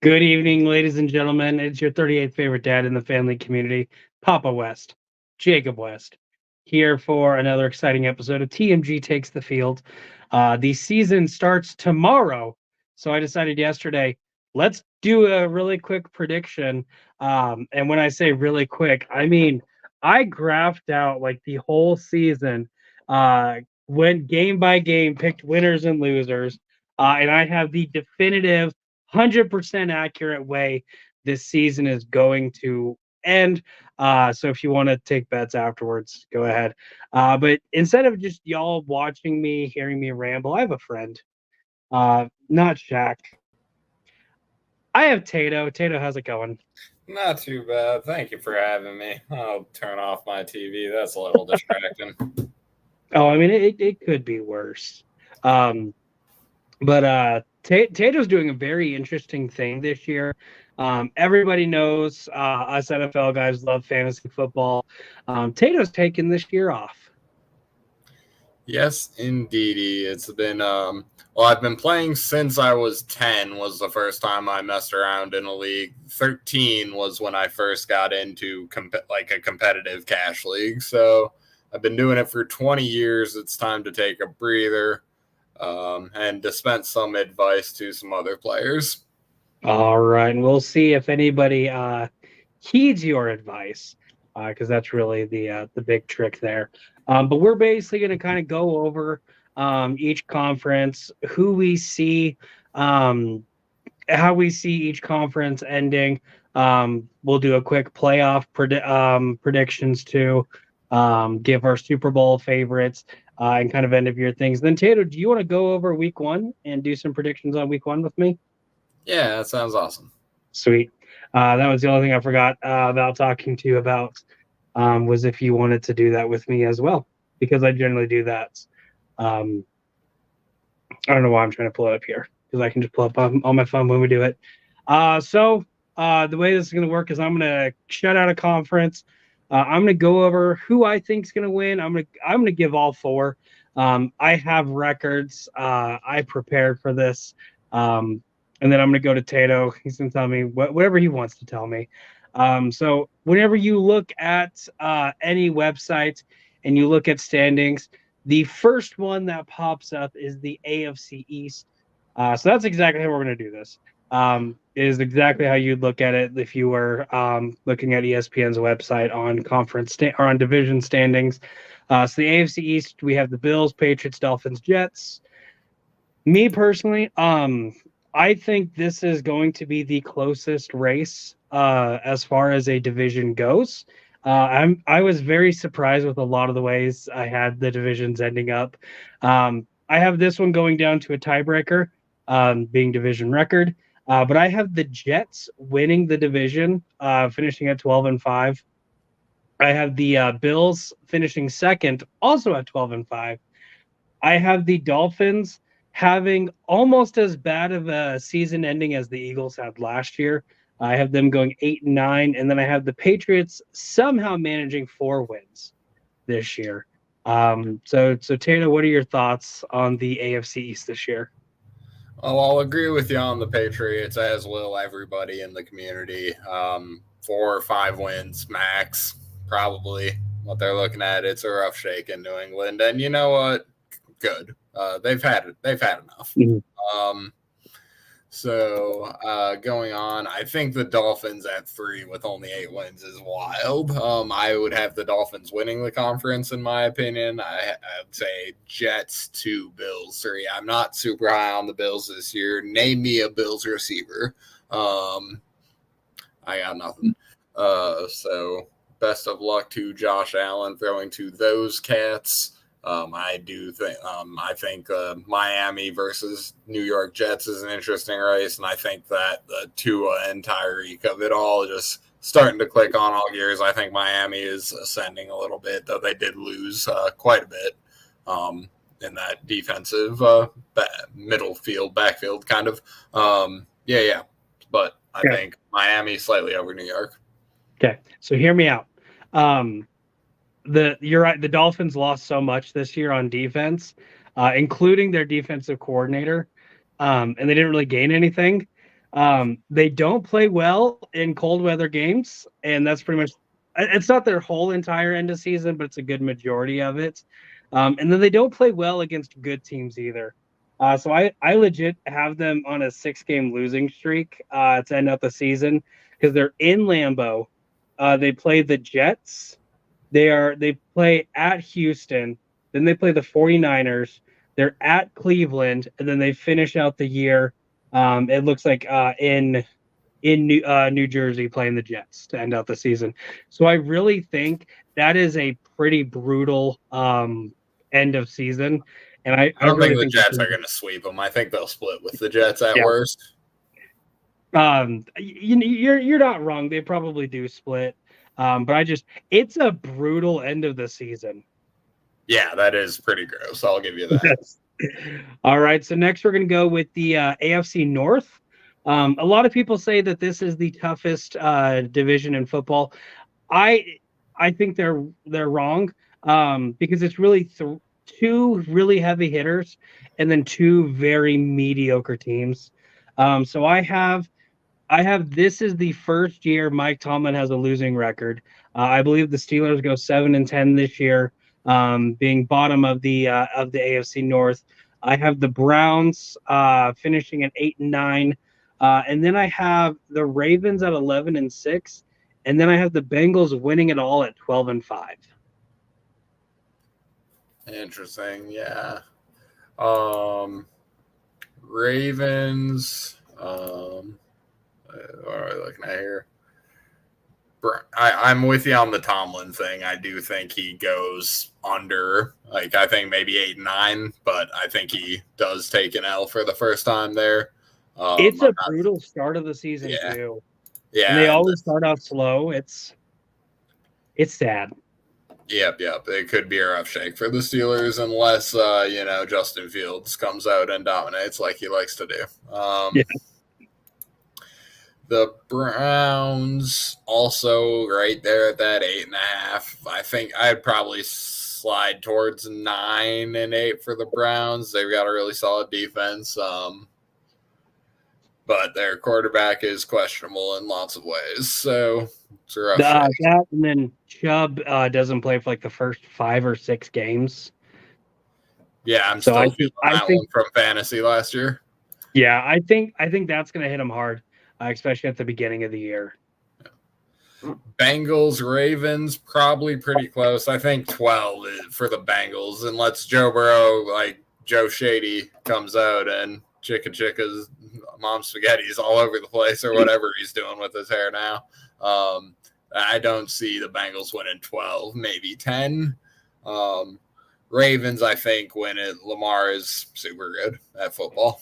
Good evening, ladies and gentlemen. It's your 38th favorite dad in the family community, Papa West, Jacob West, here for another exciting episode of TMG Takes the Field. The season starts tomorrow, so I decided yesterday, let's do a really quick prediction. And when I say really quick, I mean I graphed out like the whole season, went game by game, picked winners and losers, and I have the definitive 100% accurate way this season is going to end. So if you want to take bets afterwards, go ahead. But instead of just y'all watching me, hearing me ramble, I have a friend. Not Shaq. I have Tato. Tato, how's it going? Not too bad. Thank you for having me. I'll turn off my TV. That's a little distracting. Oh, I mean, it could be worse. But Tato's doing a very interesting thing this year. Everybody knows us NFL guys love fantasy football. Tato's taken this year off. Yes, indeedy. It's been I've been playing since I was 10 was the first time I messed around in a league. 13 was when I first got into a competitive cash league. So I've been doing it for 20 years. It's time to take a breather and dispense some advice to some other players. All right, and we'll see if anybody heeds your advice, because that's really the big trick there. But we're basically going to kind of go over each conference, who we see, how we see each conference ending. We'll do a quick playoff predictions too, give our Super Bowl favorites, and kind of end of year things. Then Tato, do you want to go over week one and do some predictions on week one with me? Yeah, that sounds awesome. Sweet. That was the only thing I forgot about talking to you about, was if you wanted to do that with me as well, because I generally do that. I don't know why I'm trying to pull it up here, because I can just pull up on my phone when we do it. So the way this is going to work is I'm going to shut out a conference. I'm going to go over who I think is going to win. I'm going to give all four. I have records. I prepared for this. And then I'm going to go to Tato. He's going to tell me whatever he wants to tell me. So whenever you look at any website and you look at standings, the first one that pops up is the AFC East. So that's exactly how we're going to do this. Is exactly how you'd look at it if you were looking at ESPN's website on conference or on division standings. So the AFC East, we have the Bills, Patriots, Dolphins, Jets. Me personally, I think this is going to be the closest race as far as a division goes. I was very surprised with a lot of the ways I had the divisions ending up. I have this one going down to a tiebreaker, being division record. But I have the Jets winning the division, finishing at 12-5. I have the Bills finishing second, also at 12-5. I have the Dolphins having almost as bad of a season ending as the Eagles had last year. I have them going 8-9, and then I have the Patriots somehow managing 4 wins this year. So Taylor, what are your thoughts on the AFC East this year? Oh, I'll agree with you on the Patriots, as will everybody in the community. 4 or 5 wins max, probably what they're looking at. It's a rough shake in New England, and you know what? Good. They've had enough. Mm-hmm. So going on, I think the Dolphins at 3 with only 8 wins is wild. I would have the Dolphins winning the conference, in my opinion. I'd say Jets 2, Bills 3. I'm not super high on the Bills this year. Name me a Bills receiver. I got nothing. So best of luck to Josh Allen throwing to those cats. I think Miami versus New York Jets is an interesting race, and I think that the Tua and Tyreek of it all just starting to click on all gears. I think Miami is ascending a little bit, though they did lose quite a bit in that defensive middle field, backfield kind of. Yeah. But I think Miami slightly over New York. Okay, so hear me out. You're right. The Dolphins lost so much this year on defense, including their defensive coordinator, and they didn't really gain anything. They don't play well in cold weather games, and that's pretty much it's not their whole entire end of season, but it's a good majority of it. And then they don't play well against good teams either. So I legit have them on a 6-game losing streak to end out the season because they're in Lambeau. They play the Jets. They play at Houston. Then they play the 49ers. They're at Cleveland, and then they finish out the year. It looks like in New Jersey playing the Jets to end out the season. So I really think that is a pretty brutal end of season. And I I don't really think the think Jets are going to sweep them. I think they'll split with the Jets at yeah. worst. You're not wrong. They probably do split. But it's a brutal end of the season. Yeah, that is pretty gross. I'll give you that. Yes. All right. So next we're going to go with the AFC North. A lot of people say that this is the toughest division in football. I think they're wrong because it's really two really heavy hitters and then two very mediocre teams. So I have this is the first year Mike Tomlin has a losing record. I believe the Steelers go 7-10 this year, being bottom of the AFC North. I have the Browns finishing at 8-9, and then I have the Ravens at 11-6, and then I have the Bengals winning it all at 12-5. Interesting, yeah. Ravens. What are we looking at here? I'm with you on the Tomlin thing. I do think he goes under. Like, I think maybe 8-9, but I think he does take an L for the first time there. It's a brutal start of the season too. Yeah, and they always start out slow. It's sad. Yep. It could be a rough shake for the Steelers unless Justin Fields comes out and dominates like he likes to do. Yeah. The Browns also right there at that 8.5. I think I'd probably slide towards 9 and 8 for the Browns. They've got a really solid defense. But their quarterback is questionable in lots of ways. So it's a rough that, and then Chubb doesn't play for like the first 5 or 6 games. Yeah, I'm still feeling that one from fantasy last year. Yeah, I think that's going to hit him hard, especially at the beginning of the year. Bengals, Ravens, probably pretty close. I think 12 for the Bengals, unless Joe Burrow, like Joe Shady, comes out and Chicka's mom spaghetti's all over the place or whatever he's doing with his hair now. I don't see the Bengals winning 12, maybe 10. Ravens, I think, win it. Lamar is super good at football.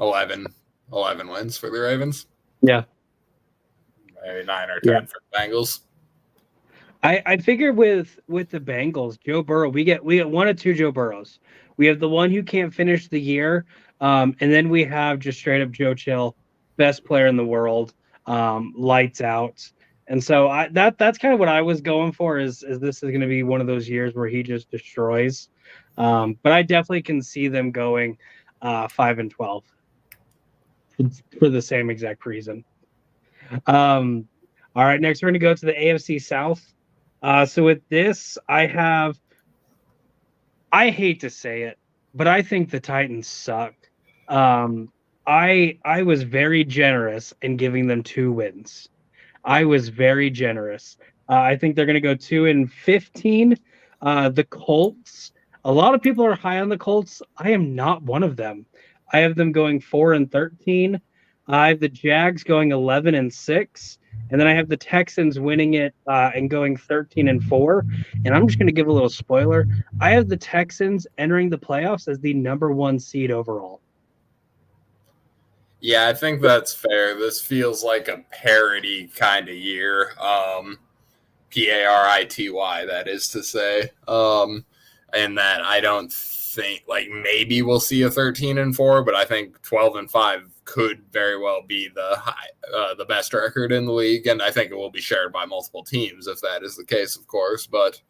11 wins for the Ravens. Yeah. Maybe 9 or 10 for the Bengals. I figured with the Bengals, Joe Burrow, we get 1 or 2 Joe Burrows. We have the one who can't finish the year, and then we have just straight up Joe Chill, best player in the world, lights out. And so that's kind of what I was going for. Is this is going to be one of those years where he just destroys? But I definitely can see them going 5-12 for the same exact reason. All right, next we're going to go to the AFC South. So with this, I hate to say it, but I think the Titans suck. I was very generous in giving them 2 wins. I was very generous. I think they're going to go 2-15. The Colts. A lot of people are high on the Colts. I am not one of them. I have them going 4-13. I have the Jags going 11-6. And then I have the Texans winning it and going 13-4. And I'm just going to give a little spoiler. I have the Texans entering the playoffs as the number 1 seed overall. Yeah, I think that's fair. This feels like a parity kind of year. Parity, that is to say. And that I don't think, like, maybe we'll see a 13-4, but I think 12-5 could very well be the best record in the league, and I think it will be shared by multiple teams if that is the case, of course. But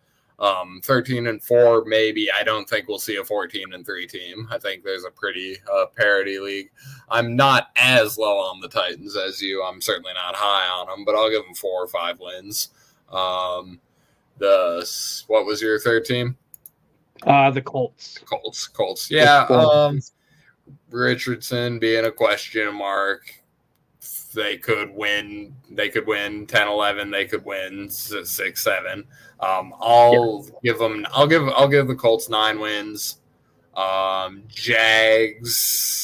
13-4, maybe. I don't think we'll see a 14-3 team. I think there's a pretty parity league. I'm not as low on the Titans as you. I'm certainly not high on them, but I'll give them 4 or 5 wins. What was your third team? The Colts. Colts. Yeah. Richardson being a question mark. They could win 10-11. They could win 6-7. I'll give the Colts 9 wins. Jags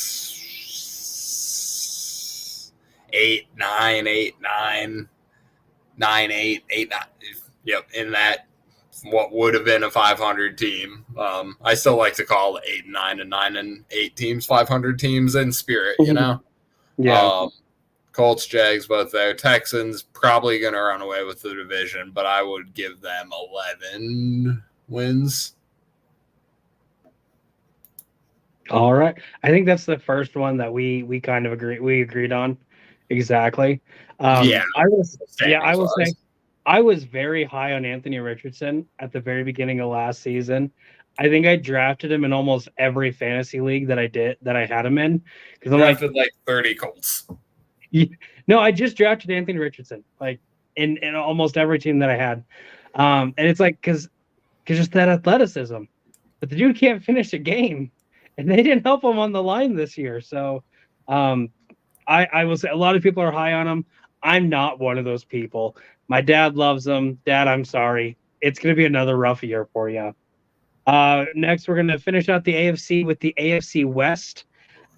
8-9, 8-9, 9-8, 8-9. Yep, in that what would have been a 500 team. I still like to call 8-9 and 9-8 teams 500 teams in spirit, you know? Yeah. Colts, Jags, both there. Texans probably going to run away with the division, but I would give them 11 wins. All right. I think that's the first one that we kind of agreed on. Exactly. I will say I was very high on Anthony Richardson at the very beginning of last season. I think I drafted him in almost every fantasy league that I had him in. Because I'm drafted like 30 Colts. No, I just drafted Anthony Richardson, like in almost every team that I had. And it's like because just that athleticism. But the dude can't finish a game. And they didn't help him on the line this year. So I will say a lot of people are high on him. I'm not one of those people. My dad loves him. Dad, I'm sorry. It's going to be another rough year for you. Next, we're going to finish out the AFC with the AFC West.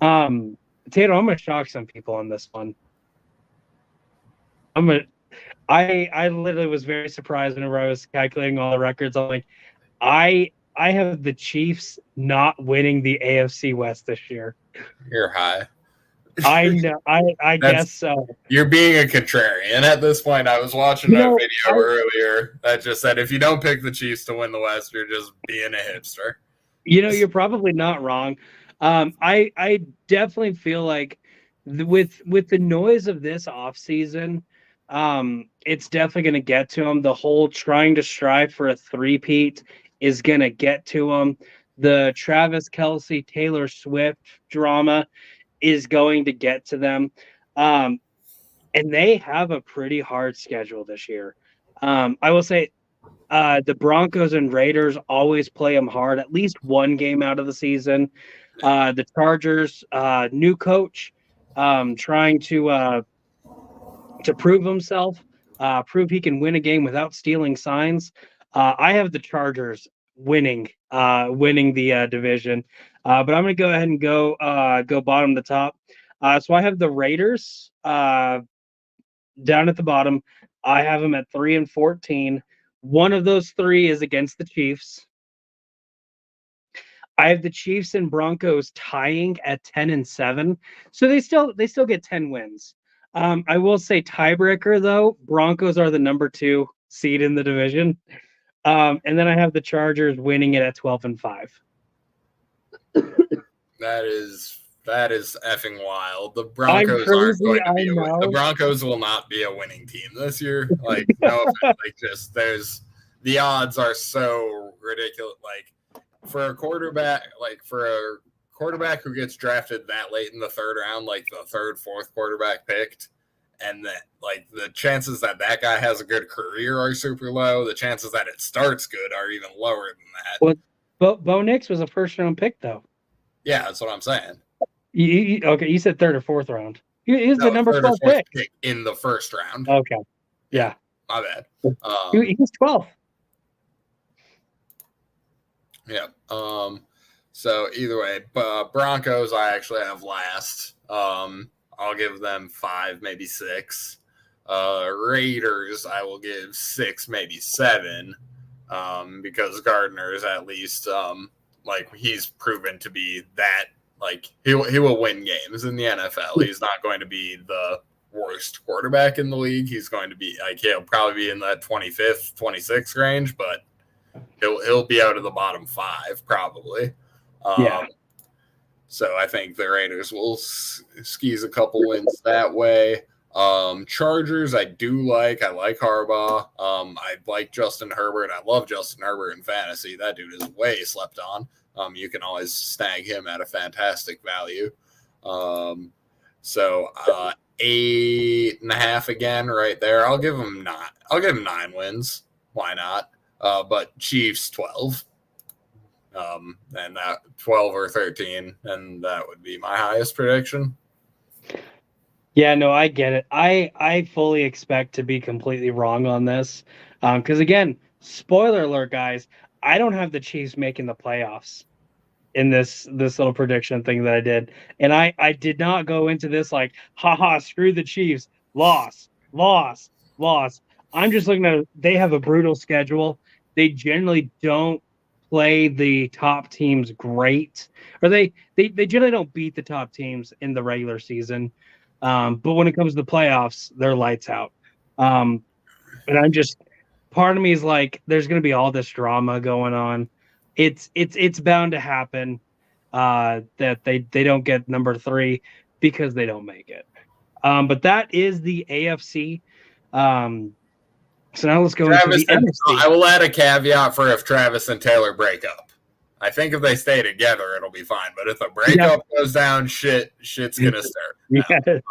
Tato, I'm going to shock some people on this one. I literally was very surprised whenever I was calculating all the records. I'm like, I have the Chiefs not winning the AFC West this year. You're high. I know. I guess so. You're being a contrarian at this point. I was watching a video earlier that just said if you don't pick the Chiefs to win the West, you're just being a hipster. You're probably not wrong. I definitely feel like with the noise of this offseason, it's definitely going to get to them. The whole trying to strive for a three-peat is going to get to them. The Travis Kelce, Taylor Swift drama is going to get to them. And they have a pretty hard schedule this year. I will say the Broncos and Raiders always play them hard, at least one game out of the season. The Chargers, new coach, trying to prove himself, prove he can win a game without stealing signs. I have the Chargers winning the division, but I'm going to go ahead and go bottom to top. So I have the Raiders down at the bottom. I have them at 3-14. One of those 3 is against the Chiefs. I have the Chiefs and Broncos tying at 10-7, so they still get 10 wins. I will say tiebreaker though, Broncos are the number 2 seed in the division, and then I have the Chargers winning it at 12-5. That is effing wild. The Broncos aren't going to be the Broncos will not be a winning team this year. Like the odds are so ridiculous. Like for a quarterback who gets drafted that late in the 3rd round, like the 3rd, 4th quarterback picked, and that like the chances that guy has a good career are super low. The chances that it starts good are even lower than that. Well, Bo Nix was a 1st-round pick though. Yeah, that's what I'm saying. Okay, you said 3rd or 4th round. He's the number 12 pick in the 1st round. Okay, yeah, my bad. He's 12. Yeah. So either way, Broncos I actually have last. I'll give them 5, maybe 6. Raiders I will give 6, maybe 7. Because Gardner is at least like he's proven to be that. Like he will win games in the NFL. He's not going to be the worst quarterback in the league. He's going to be like he'll probably be in that 25th, 26th range, but he'll be out of the bottom 5 probably. Yeah. So I think the Raiders will skis a couple wins that way. Chargers, I do like. I like Harbaugh. I like Justin Herbert. I love Justin Herbert in fantasy. That dude is way slept on. You can always snag him at a fantastic value. So 8.5 again, right there. I'll give him 9. I'll give him 9 wins. Why not? But Chiefs 12. And that 12 or 13, and that would be my highest prediction. Yeah, no, I get it. I fully expect to be completely wrong on this. Because again, spoiler alert, guys, I don't have the Chiefs making the playoffs in this little prediction thing that I did. And I did not go into this like, haha, screw the Chiefs. Loss. I'm just looking at they have a brutal schedule. They generally don't play the top teams great. Or they generally don't beat the top teams in the regular season. But when it comes to the playoffs, they're lights out. And I'm just part of me is like, there's going to be all this drama going on. It's bound to happen that they don't get number 3 because they don't make it. But that is the AFC. So now let's go into the NFC. I will add a caveat for if Travis and Taylor break up. I think if they stay together, it'll be fine. But if a breakup goes down, shit's gonna start.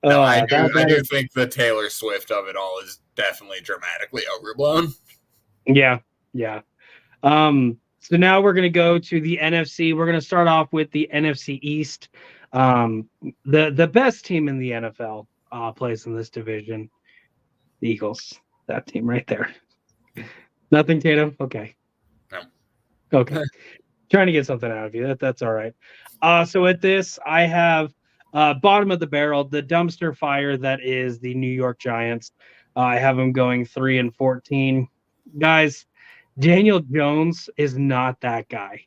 No, I do think the Taylor Swift of it all is definitely dramatically overblown. Yeah. So now we're gonna go to the NFC. We're gonna start off with the NFC East. The best team in the NFL plays in this division. The Eagles. That team right there. Nothing, Tatum? Okay. No. Okay. Trying to get something out of you. That's all right. So at this, I have bottom of the barrel, the dumpster fire that is the New York Giants. I have them going 3-14. Guys, Daniel Jones is not that guy.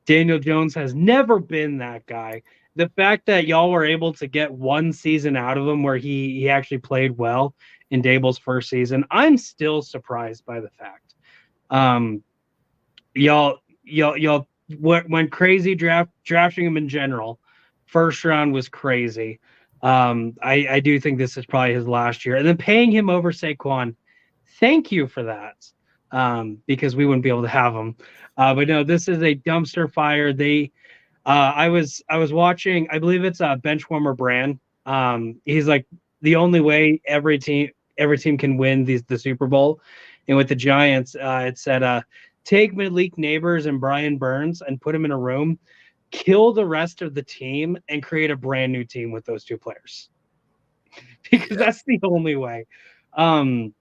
Daniel Jones has never been that guy. The fact that y'all were able to get one season out of him where he actually played well in Dable's first season, I'm still surprised by the fact. Y'all went crazy drafting him in general. First round was crazy. I do think this is probably his last year. And then paying him over Saquon, thank you for that. Because we wouldn't be able to have him. But no, this is a dumpster fire. I was watching, I believe it's Benchwarmer Brand. He's like, the only way every team can win the Super Bowl. And with the Giants, it said, take Malik Neighbors and Brian Burns and put them in a room, kill the rest of the team, and create a brand new team with those 2 players. Because that's the only way. I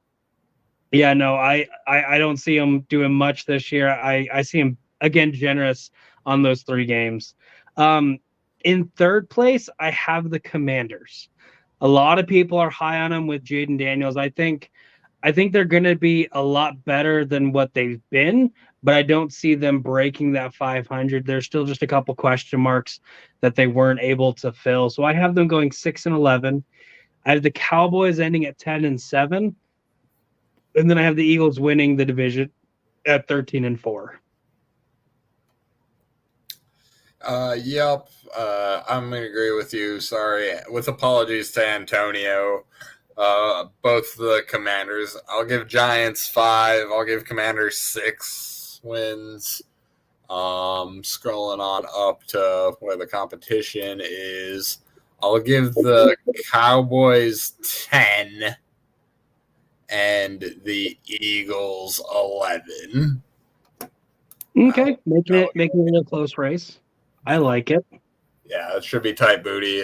don't see him doing much this year. I see him, again, generous on those 3 games. In third place, I have the Commanders. A lot of people are high on them with Jaden Daniels. I think they're going to be a lot better than what they've been, but I don't see them breaking that 500. There's still just a couple question marks that they weren't able to fill. So I have them going 6-11. I have the Cowboys ending at 10-7. And then I have the Eagles winning the division at 13-4. Yep. I'm going to agree with you. Sorry. With apologies to Antonio. Both the Commanders. I'll give Giants 5. I'll give Commanders 6 wins. Scrolling on up to where the competition is. I'll give the Cowboys 10 and the Eagles 11. Okay, making it a close race. I like it. Yeah, it should be tight booty.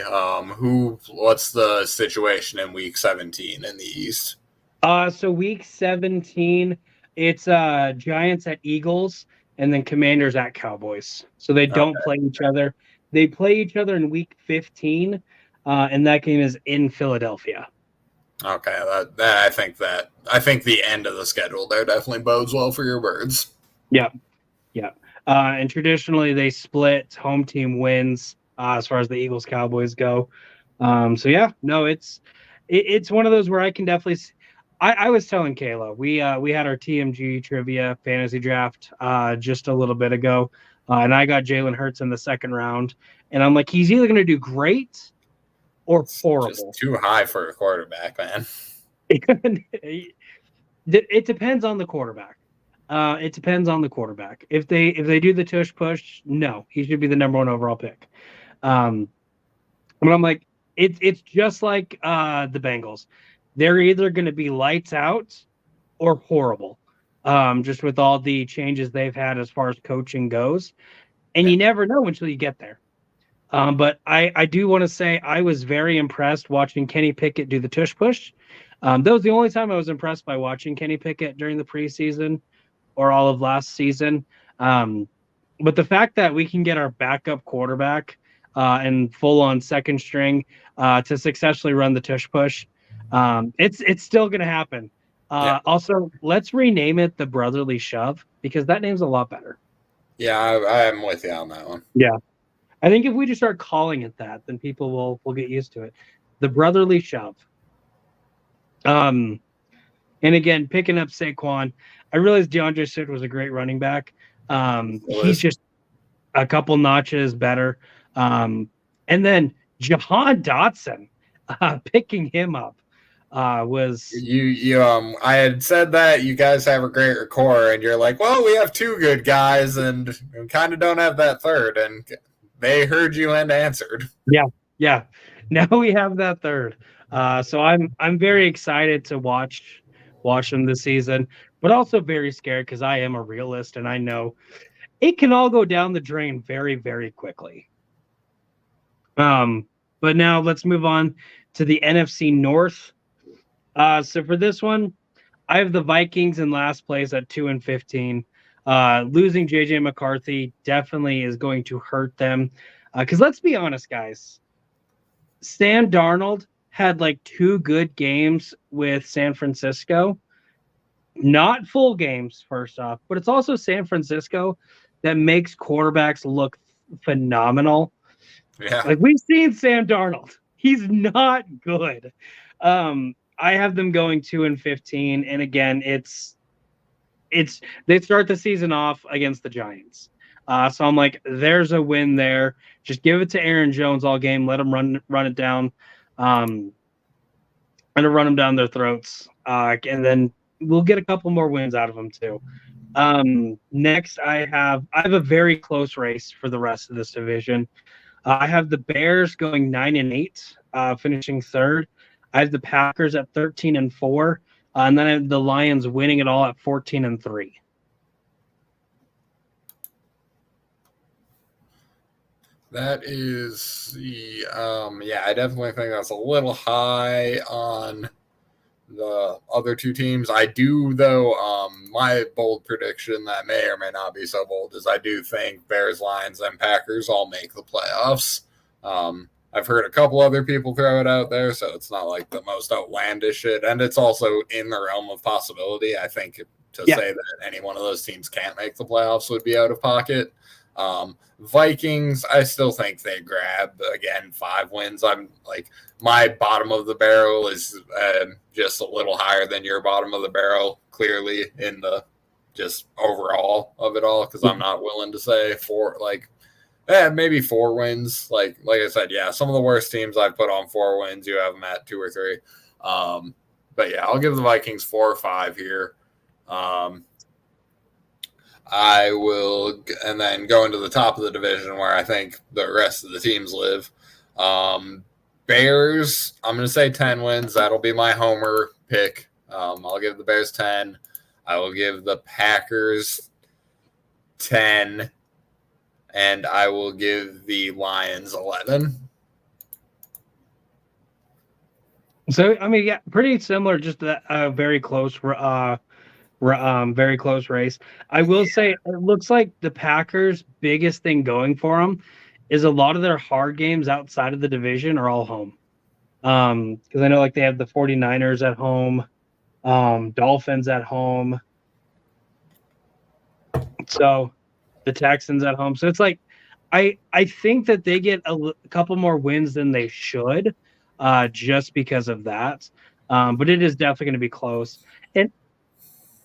What's the situation in week 17 in the East? So week 17, it's Giants at Eagles and then Commanders at Cowboys. So they don't play each other. They play each other in week 15, and that game is in Philadelphia. Okay, I think the end of the schedule there definitely bodes well for your Birds. Yeah. And traditionally they split home team wins as far as the Eagles Cowboys go. It's one of those where I can definitely. I was telling Kayla we had our TMG trivia fantasy draft just a little bit ago, and I got Jalen Hurts in the second round, and I'm like, he's either going to do great or It's just horrible. too high for a quarterback, man. It depends on the quarterback. It depends on the quarterback. If they do the tush push, no, he should be the number one overall pick. Um, but I'm like, it's just like the Bengals. They're either going to be lights out or horrible. Just with all the changes they've had as far as coaching goes, and Yeah. you never know until you get there. But I do want to say I was very impressed watching Kenny Pickett do the tush push. That was the only time I was impressed by watching Kenny Pickett during the preseason or all of last season. But the fact that we can get our backup quarterback and full on second string to successfully run the tush push, it's still going to happen. Yeah. Also, let's rename it the brotherly shove because that name's a lot better. Yeah, I'm with you on that one. Yeah. I think if we just start calling it that, then people will get used to it. The brotherly shove. And again, picking up Saquon, I realized DeAndre Swift was a great running back. He's just a couple notches better. And then Jahan Dotson, picking him up was you I had said that you guys have a great rapport, and you're like, well, we have two good guys, and we kind of don't have that third, and they heard you and answered. Yeah. Now we have that third. So I'm very excited to watch them this season, but also very scared because I am a realist and I know it can all go down the drain very, very quickly. But now let's move on to the NFC North. So for this one, I have the Vikings in last place at 2-15. Losing JJ McCarthy definitely is going to hurt them. Because let's be honest, guys, Sam Darnold had like 2 good games with San Francisco. Not full games, first off, but it's also San Francisco that makes quarterbacks look phenomenal. Yeah. Like we've seen Sam Darnold. He's not good. I have them going 2-15. And again, it's they start the season off against the Giants. So I'm like, there's a win there. Just give it to Aaron Jones all game. Let him run it down, and run them down their throats. And then we'll get a couple more wins out of them too. Next, I have a very close race for the rest of this division. I have the Bears going 9-8, finishing third. I have the Packers at 13-4, and then I have the Lions winning it all at 14-3. That is the I definitely think that's a little high on the other two teams. I do though, my bold prediction that may or may not be so bold is I do think Bears, Lions, and Packers all make the playoffs. I've heard a couple other people throw it out there, so it's not like the most outlandish shit, and it's also in the realm of possibility. I think to say that any one of those teams can't make the playoffs would be out of pocket. Vikings, I still think they grab again 5 wins. I'm like, my bottom of the barrel is just a little higher than your bottom of the barrel, clearly in the just overall of it all, because I'm not willing to say maybe 4 wins. Like I said, yeah, some of the worst teams I've put on 4 wins, you have them at 2 or 3. But yeah, I'll give the Vikings 4 or 5 here. I will, and then go into the top of the division where I think the rest of the teams live. Bears, I'm going to say 10 wins. That'll be my homer pick. I'll give the Bears 10. I will give the Packers 10. And I will give the Lions 11. So, I mean, yeah, pretty similar, just a very close very close race. I will say it looks like the Packers' biggest thing going for them is a lot of their hard games outside of the division are all home. Because I know like they have the 49ers at home, Dolphins at home. So the Texans at home. So it's like I think that they get a couple more wins than they should, just because of that. But it is definitely going to be close.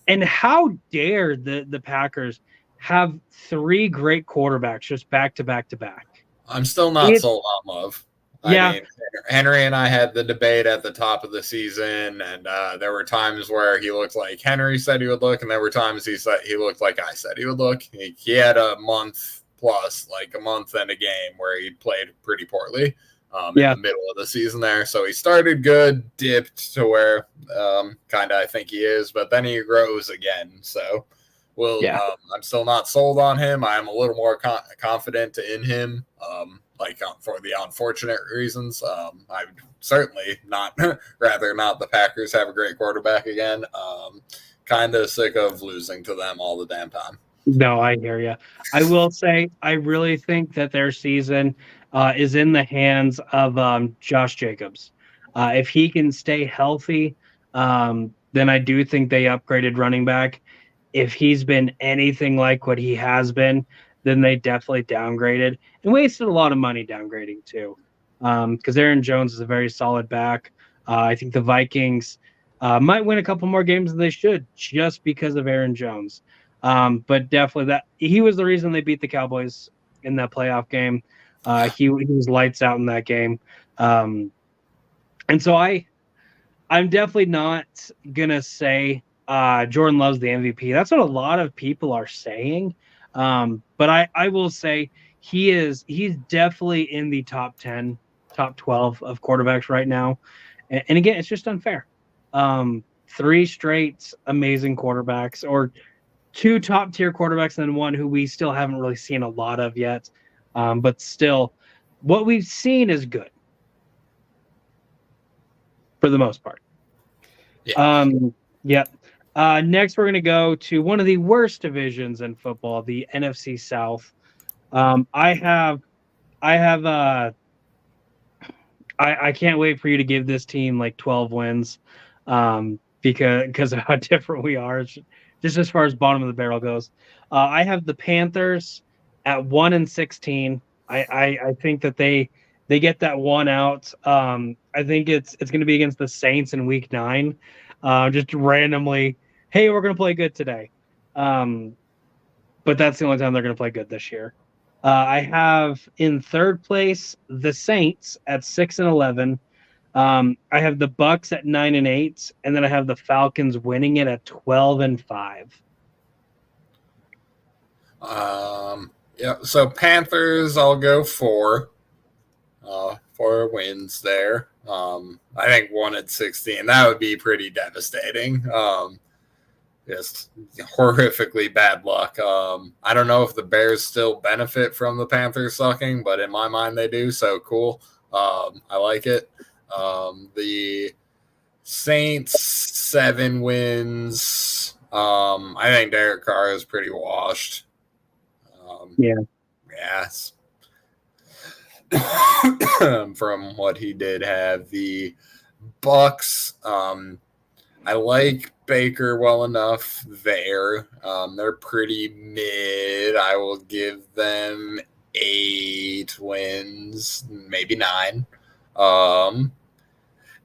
And how dare the Packers have 3 great quarterbacks just back to back to back? I'm still not sold on Love. I Yeah, mean, Henry and I had the debate at the top of the season, and there were times where he looked like Henry said he would look, and there were times he said he looked like I said he would look. He had a month plus, like a month and a game, where he played pretty poorly in yeah, the middle of the season there. So he started good, dipped to where kind of I think he is, but then he grows again. So yeah. I'm still not sold on him. I'm a little more confident in him. For the unfortunate reasons, I would certainly not rather not the Packers have a great quarterback again. Kind of sick of losing to them all the damn time. No, I hear you. I will say, I really think that their season is in the hands of Josh Jacobs. If he can stay healthy, then I do think they upgraded running back. If he's been anything like what he has been, then they definitely downgraded and wasted a lot of money downgrading too. Because Aaron Jones is a very solid back. I think the Vikings might win a couple more games than they should just because of Aaron Jones. But definitely that he was the reason they beat the Cowboys in that playoff game. He was lights out in that game. And so I'm definitely not gonna say Jordan Love's the MVP. That's what a lot of people are saying. But I will say he's definitely in the top 10, top 12 of quarterbacks right now. And again, it's just unfair. Three straight amazing quarterbacks, or two top tier quarterbacks, and then one who we still haven't really seen a lot of yet. But still, what we've seen is good for the most part. Yeah. Yep. Next, we're going to go to one of the worst divisions in football, the NFC South. I can't wait for you to give this team like 12 wins, because of how different we are, just as far as bottom of the barrel goes. I have the Panthers at 1-16. I think that they get that one out. I think it's going to be against the Saints in Week 9. Just randomly, hey, we're going to play good today. But that's the only time they're going to play good this year. I have in third place the Saints at 6-11. I have the Bucks at 9-8, and then I have the Falcons winning it at 12-5. Yeah. So Panthers, I'll go 4. 4 wins there. I think 1-16. That would be pretty devastating. Just horrifically bad luck. I don't know if the Bears still benefit from the Panthers sucking, but in my mind they do. So cool. I like it. The Saints 7 wins. I think Derek Carr is pretty washed. Yeah. Yes. From what he did have. The Bucks. I like Baker well enough there. They're pretty mid. I will give them 8 wins, maybe 9.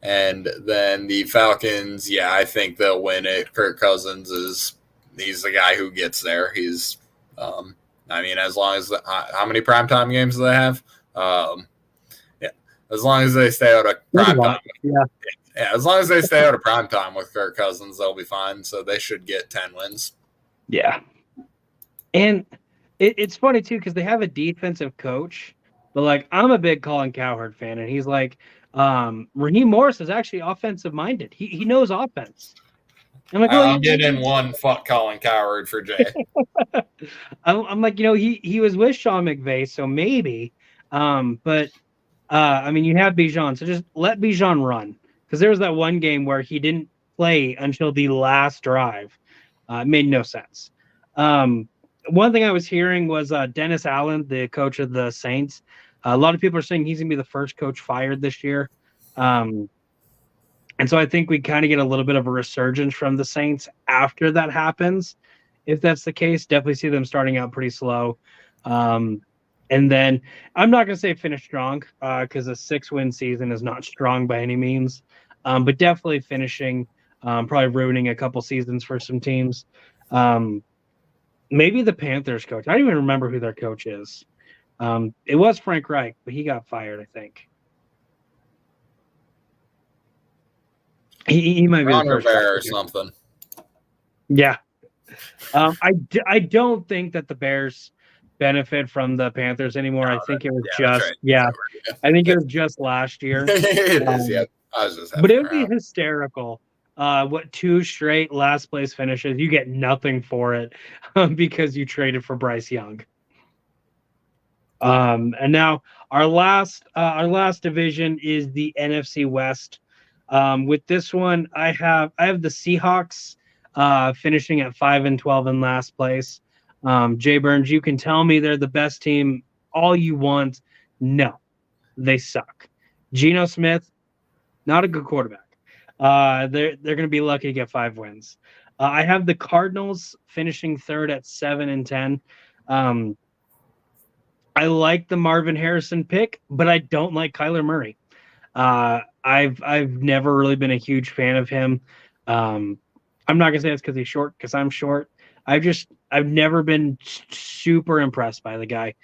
And then the Falcons, yeah, I think they'll win it. Kirk Cousins he's the guy who gets there. He's, I mean, as long as how many primetime games do they have? Yeah, as long as they stay out of primetime. Yeah, as long as they stay out of primetime with Kirk Cousins, they'll be fine. So they should get 10 wins. Yeah. And it's funny, too, because they have a defensive coach. But, like, I'm a big Colin Cowherd fan, and he's like, Raheem Morris is actually offensive-minded. He knows offense. I'm like, well, I'll get in one. Fuck Colin Cowherd for Jay. I'm like, he was with Sean McVay, so maybe. But I mean, you have Bijan, so just let Bijan run. Because there was that one game where he didn't play until the last drive. It made no sense. One thing I was hearing was Dennis Allen, the coach of the Saints. A lot of people are saying he's going to be the first coach fired this year. And so I think we kind of get a little bit of a resurgence from the Saints after that happens. If that's the case, definitely see them starting out pretty slow. And then I'm not going to say finish strong because a 6-win season is not strong by any means, but definitely finishing, probably ruining a couple seasons for some teams. Maybe the Panthers coach. I don't even remember who their coach is. It was Frank Reich, but he got fired, I think. He might be the Ron first Rivera or pick. something. Yeah. I don't think that the Bears benefit from the Panthers anymore. I think it was just I think it was just last year. It is, yeah. I was just But it having would be around. hysterical. What 2 straight last place finishes? You get nothing for it because you traded for Bryce Young. And now our last division is the NFC West. With this one, I have the Seahawks finishing at 5-12 in last place. Jay Burns, you can tell me they're the best team all you want. No, they suck. Geno Smith, not a good quarterback. They're going to be lucky to get 5 wins. I have the Cardinals finishing third at 7-10. I like the Marvin Harrison pick, but I don't like Kyler Murray. I've never really been a huge fan of him. I'm not gonna say it's because he's short, because I'm short. I've never been super impressed by the guy.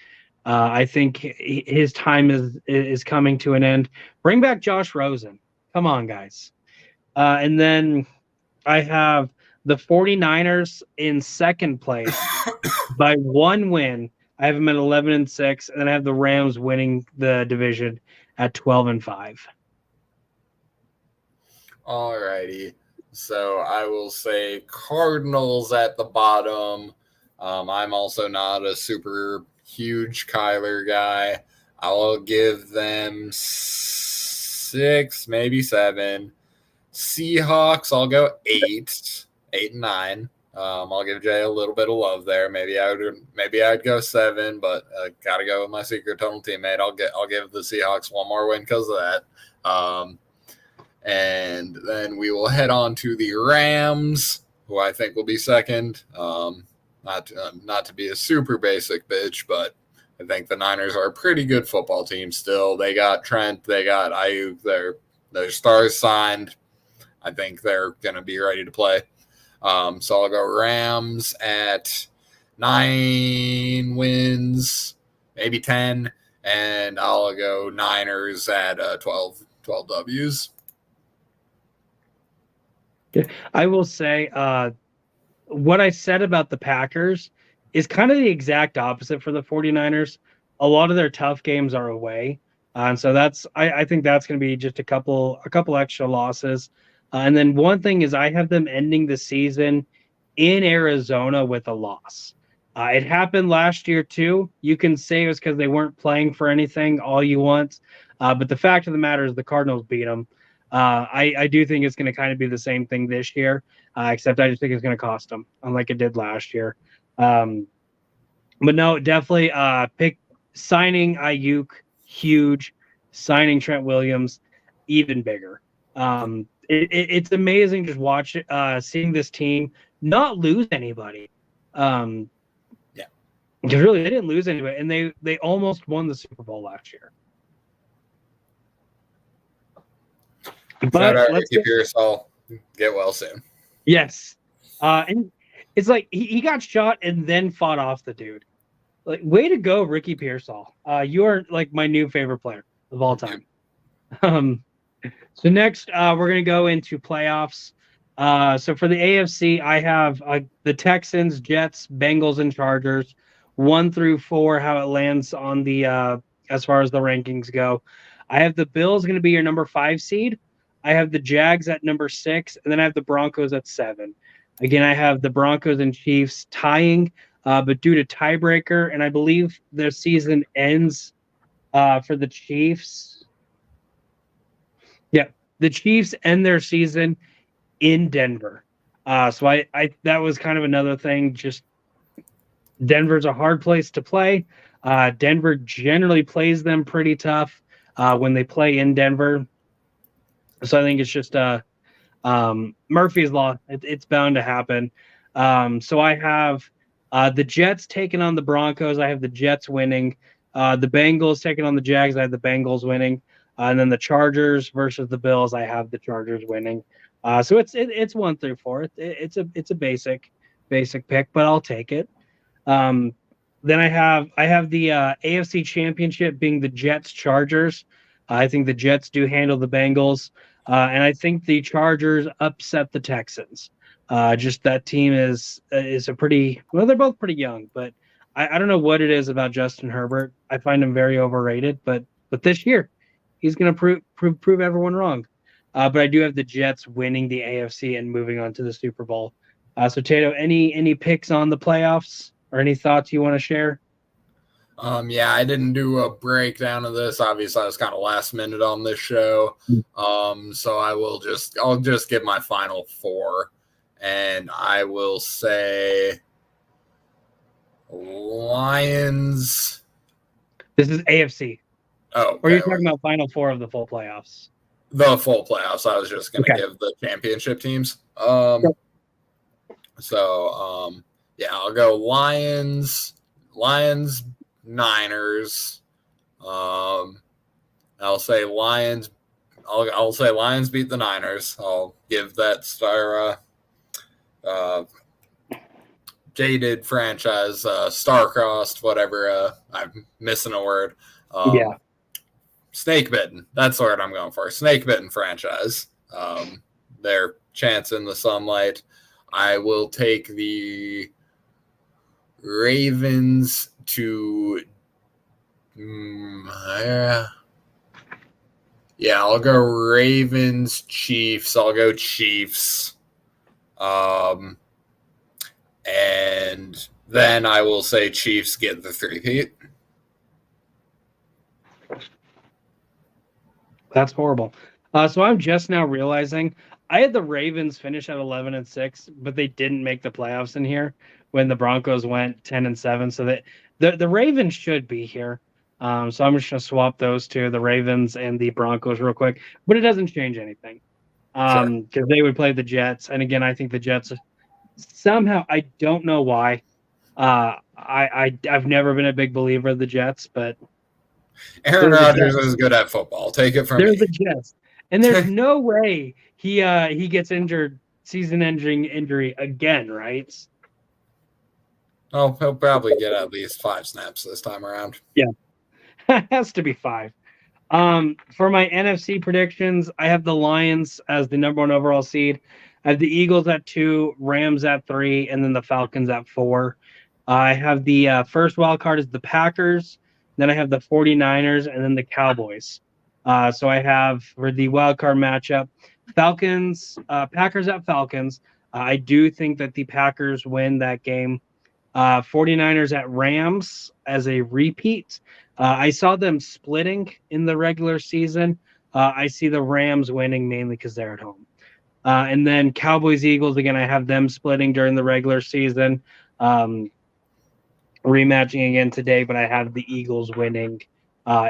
I think his time is coming to an end. Bring back Josh Rosen. Come on, guys. And then I have the 49ers in second place by 1 win. I have them at 11-6, and then I have the Rams winning the division at 12-5. All righty. So I will say Cardinals at the bottom. I'm also not a super huge Kyler guy. I'll give them 6, maybe 7. Seahawks, I'll go 8, 8 and 9. I'll give Jay a little bit of love there. Maybe I'd go 7, but gotta go with my secret tunnel teammate. I'll give the Seahawks one more win because of that. And then we will head on to the Rams, who I think will be second. Not to be a super basic bitch, but I think the Niners are a pretty good football team still. They got Trent, they got Ayuk, their stars signed. I think they're going to be ready to play. So I'll go Rams at 9 wins, maybe 10, and I'll go Niners at 12 W's. I will say what I said about the Packers is kind of the exact opposite for the 49ers. A lot of their tough games are away. And so I think that's going to be just a couple extra losses. And then one thing is I have them ending the season in Arizona with a loss. It happened last year too. You can say it was because they weren't playing for anything all you want. But the fact of the matter is the Cardinals beat them. I do think it's going to kind of be the same thing this year, except I just think it's going to cost them, unlike it did last year. But no, definitely pick signing Ayuk, huge. Signing Trent Williams, even bigger. It's amazing just seeing this team not lose anybody. Because really they didn't lose anybody, and they almost won the Super Bowl last year. But let's Ricky Pearsall, get well soon. Yes, and it's like he got shot and then fought off the dude. Like, way to go, Ricky Pearsall. You are like my new favorite player of all time. So next, we're going to go into playoffs. So for the AFC, I have the Texans, Jets, Bengals, and Chargers, 1 through 4, how it lands on the as far as the rankings go. I have the Bills going to be your number 5 seed. I have the Jags at number 6, and then I have the Broncos at 7. Again, I have the Broncos and Chiefs tying, but due to tiebreaker, and I believe their season ends for the Chiefs. Yeah, the Chiefs end their season in Denver. So I that was kind of another thing. Just Denver's a hard place to play. Denver generally plays them pretty tough when they play in Denver. So I think it's just Murphy's Law. It's bound to happen. So I have the Jets taking on the Broncos. I have the Jets winning. The Bengals taking on the Jags. I have the Bengals winning. And then the Chargers versus the Bills. I have the Chargers winning. So it's 1 through 4. It's a basic pick, but I'll take it. Then I have the AFC Championship being the Jets Chargers. I think the Jets do handle the Bengals. And I think the Chargers upset the Texans. Just that team is a pretty well. They're both pretty young, but I don't know what it is about Justin Herbert. I find him very overrated. But this year, he's going to prove everyone wrong. But I do have the Jets winning the AFC and moving on to the Super Bowl. So Tato, any picks on the playoffs or any thoughts you want to share? Yeah, I didn't do a breakdown of this. Obviously, I was kind of last minute on this show. So I'll just give my final four. And I will say Lions. This is AFC. Oh, okay. Or are you talking about final four of the full playoffs? The full playoffs. I was just going to give the championship teams. Yeah, I'll go Lions, Niners. I'll say Lions. I'll say Lions beat the Niners. I'll give that jaded franchise, star-crossed, whatever. I'm missing a word. Snake bitten. That's the word I'm going for. Snake bitten franchise. Their chance in the sunlight. I will take the Ravens to. I'll go Ravens, Chiefs. I'll go Chiefs. And then I will say Chiefs get the 3-peat. That's horrible. So I'm just now realizing I had the Ravens finish at 11-6, but they didn't make the playoffs in here when the Broncos went 10-7. So that the Ravens should be here. So I'm just gonna swap those two, the Ravens and the Broncos, real quick. But it doesn't change anything because they would play the Jets. And again, I think the Jets somehow, I don't know why. I've never been a big believer of the Jets, but Aaron Rodgers is good at football. Take it from me. There's the Jets. And there's no way he gets injured, season-ending injury again, right? Oh, he'll probably get at least 5 snaps this time around. Yeah. It has to be 5. For my NFC predictions, I have the Lions as the number 1 overall seed. I have the Eagles at 2, Rams at 3, and then the Falcons at 4. I have the first wild card is the Packers. Then I have the 49ers and then the Cowboys. So I have for the wild card matchup, Packers at Falcons. I do think that the Packers win that game. 49ers at Rams as a repeat. I saw them splitting in the regular season. I see the Rams winning mainly because they're at home. And then Cowboys, Eagles, again, I have them splitting during the regular season. Rematching again today, but I have the Eagles winning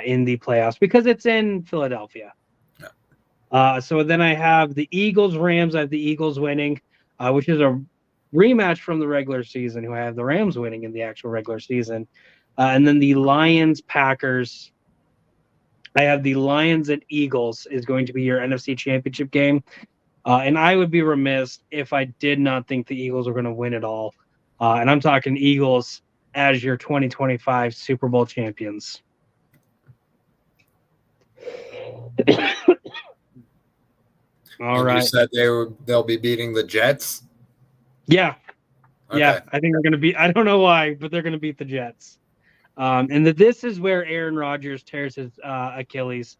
in the playoffs because it's in Philadelphia. Yeah. So then I have the Eagles, Rams. I have the Eagles winning, which is a rematch from the regular season, who I have the Rams winning in the actual regular season. And then the Lions, Packers. I have the Lions and Eagles is going to be your NFC Championship game. And I would be remiss if I did not think the Eagles were going to win it all. And I'm talking Eagles as your 2025 Super Bowl champions. All right. You said they'll be beating the Jets? Yeah. Okay. Yeah, I think they're going to beat. I don't know why, but they're going to beat the Jets. And this is where Aaron Rodgers tears his Achilles,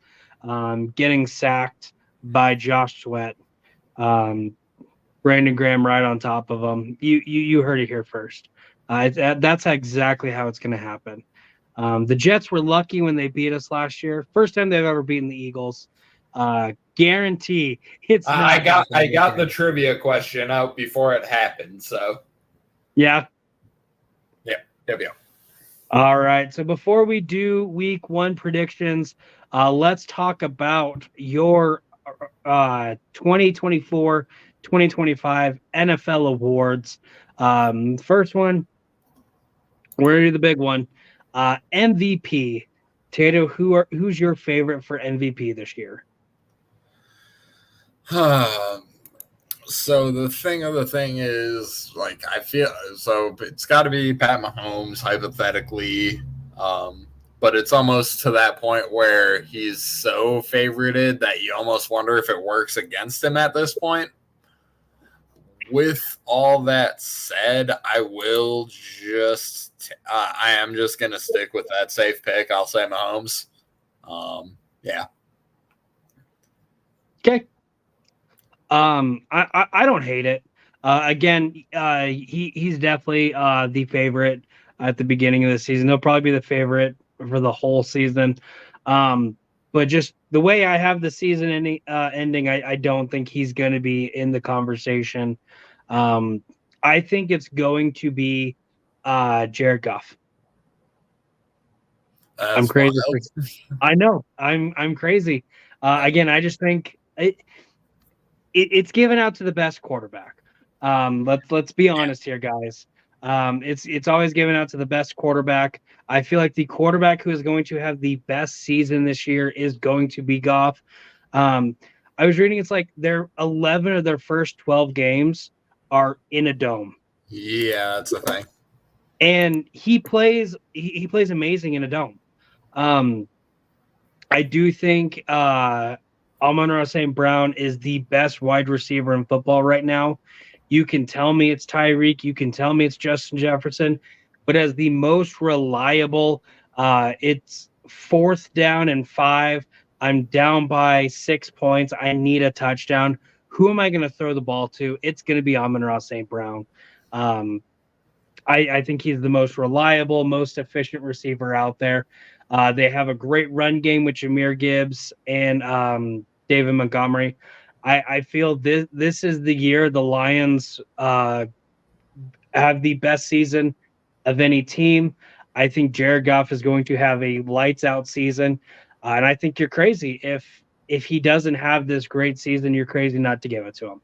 getting sacked by Josh Sweat. Brandon Graham right on top of him. You heard it here first. That's exactly how it's going to happen. The Jets were lucky when they beat us last year. First time they've ever beaten the Eagles. Guarantee it's not. I got the trivia question out before it happened. So yeah. There we go. All right. So before we do week 1 predictions, let's talk about your 2024-2025 NFL awards. First one, we're gonna do the big one. MVP. Tato, who's your favorite for MVP this year? So the thing is, I feel so it's got to be Pat Mahomes hypothetically. but it's almost to that point where he's so favorited that you almost wonder if it works against him at this point. With all that said, I am just going to stick with that safe pick. I'll say Mahomes. Yeah. Okay. I don't hate it. Again, he's definitely the favorite at the beginning of the season. He'll probably be the favorite for the whole season. But just the way I have the season ending, I don't think he's going to be in the conversation. I think it's going to be Jared Goff. I'm crazy. I know. I'm crazy. Again, I just think it's given out to the best quarterback. Let's be honest here, guys. It's always given out to the best quarterback. I feel like the quarterback who is going to have the best season this year is going to be Goff. I was reading it's like their 11 of their first 12 games are in a dome. Yeah, that's the thing. And he plays amazing in a dome. I do think Amon-Ra St. Brown is the best wide receiver in football right now. You can tell me it's Tyreek. You can tell me it's Justin Jefferson. But as the most reliable, it's 4th down and 5. I'm down by 6 points. I need a touchdown. Who am I going to throw the ball to? It's going to be Amon-Ra St. Brown. I think he's the most reliable, most efficient receiver out there. They have a great run game with Jahmyr Gibbs and David Montgomery. I feel this is the year the Lions have the best season of any team. I think Jared Goff is going to have a lights out season, and I think you're crazy if he doesn't have this great season. You're crazy not to give it to him.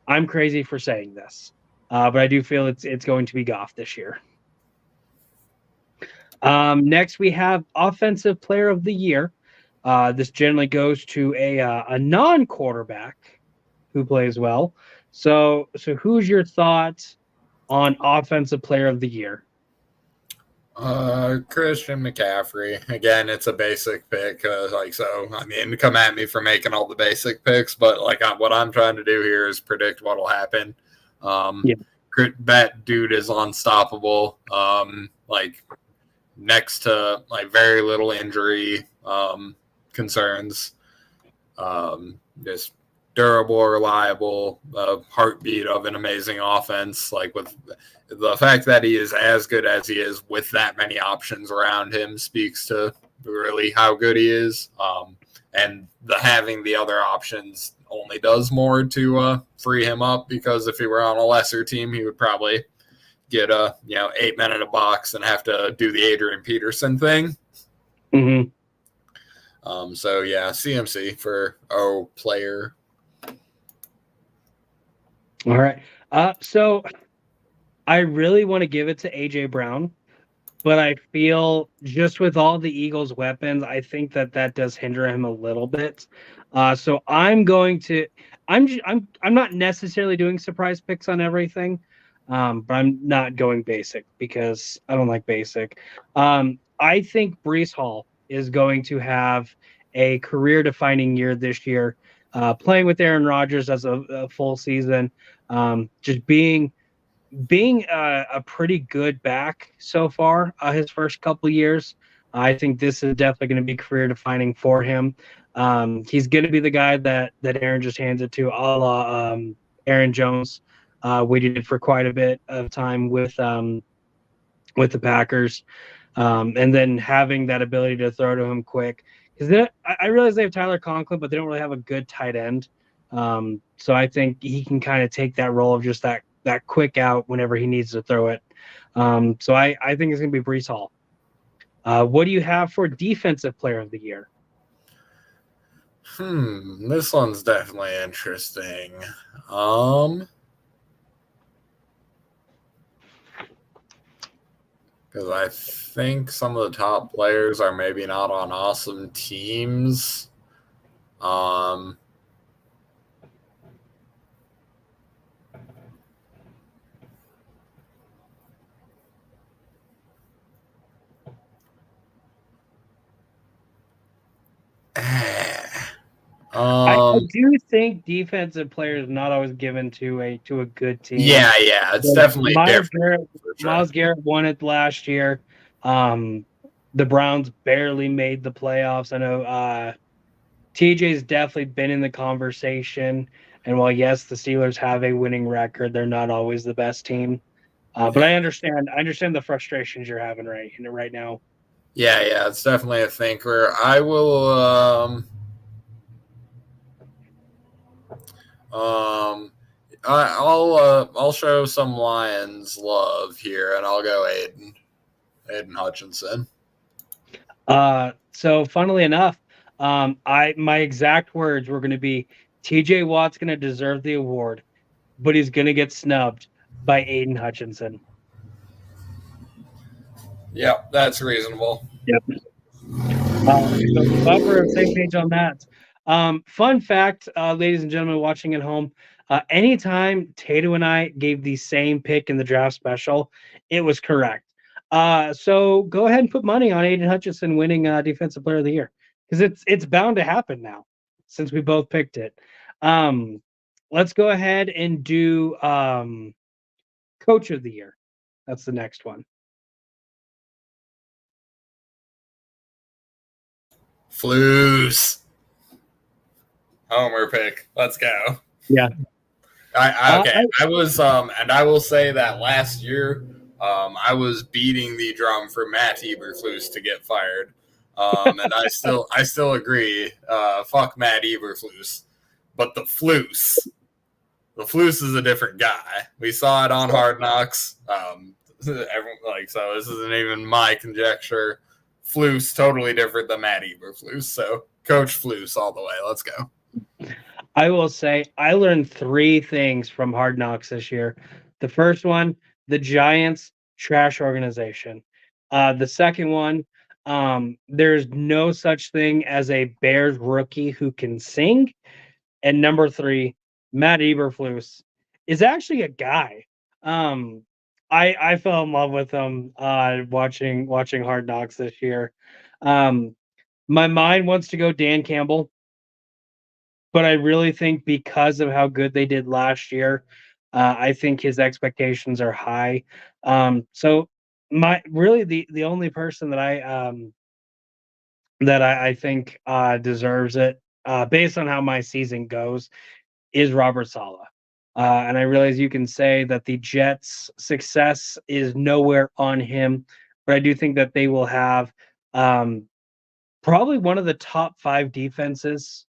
I'm crazy for saying this, but I do feel it's going to be Goff this year. Next, we have Offensive Player of the Year. This generally goes to a non-quarterback who plays well. So who's your thoughts on Offensive Player of the Year? Christian McCaffrey. Again, it's a basic pick. Come at me for making all the basic picks, but what I'm trying to do here is predict what'll happen. That dude is unstoppable. Next to very little injury concerns, just durable, reliable, heartbeat of an amazing offense. With the fact that he is as good as he is with that many options around him speaks to really how good he is. And having the other options only does more to free him up, because if he were on a lesser team, he would probably get 8 men in a box and have to do the Adrian Peterson thing. Mm-hmm. CMC for player. All right. So I really want to give it to AJ Brown, but I feel just with all the Eagles' weapons, I think that does hinder him a little bit. So I'm going to. I'm not necessarily doing surprise picks on everything. But I'm not going basic because I don't like basic. I think Breece Hall is going to have a career-defining year this year, playing with Aaron Rodgers as a full season, just being a pretty good back so far. His first couple years, I think this is definitely going to be career-defining for him. He's going to be the guy that Aaron just hands it to, a la Aaron Jones. We did for quite a bit of time with the Packers, and then having that ability to throw to him quick. Because I realize they have Tyler Conklin, but they don't really have a good tight end. So I think he can kind of take that role of just that quick out whenever he needs to throw it. So I think it's going to be Breece Hall. What do you have for Defensive Player of the Year? This one's definitely interesting. Because I think some of the top players are maybe not on awesome teams. I Um, do think defensive players not always given to a good team. yeah, it's But definitely different for sure. Miles Garrett won it last year. The Browns barely made the playoffs. I know TJ's definitely been in the conversation. And while yes, the Steelers have a winning record, they're not always the best team. But Yeah, I understand the frustrations you're having right now. yeah, it's definitely a thinker. I will. Um, I'll show some Lions love here, and I'll go Aiden Hutchinson. So funnily enough, my exact words were going to be TJ Watt's going to deserve the award, but he's going to get snubbed by Aiden Hutchinson. Yep, that's reasonable. Yep. So glad we're on the same page on that. Fun fact, ladies and gentlemen watching at home, anytime Tato and I gave the same pick in the draft special, it was correct. So go ahead and put money on Aiden Hutchinson winning Defensive Player of the Year because it's bound to happen now since we both picked it. Let's go ahead and do Coach of the Year. That's the next one. Flues. Homer pick. Let's go. Yeah. I was and I will say that last year, I was beating the drum for Matt Eberflus to get fired. And I still agree. Fuck Matt Eberflus, but the Flus is a different guy. We saw it on Hard Knocks. Everyone, so this isn't even my conjecture. Flus totally different than Matt Eberflus. So Coach Flus all the way. Let's go. I will say I learned 3 things from Hard Knocks this year. The first one, the Giants trash organization. The second one, there's no such thing as a Bears rookie who can sing. And number 3, Matt Eberflus is actually a guy. I fell in love with him watching Hard Knocks this year. My mind wants to go Dan Campbell, but I really think because of how good they did last year, I think his expectations are high. So the only person that I think deserves it based on how my season goes is Robert Saleh. And I realize you can say that the Jets' success is nowhere on him, but I do think that they will have um, probably one of the top 5 defenses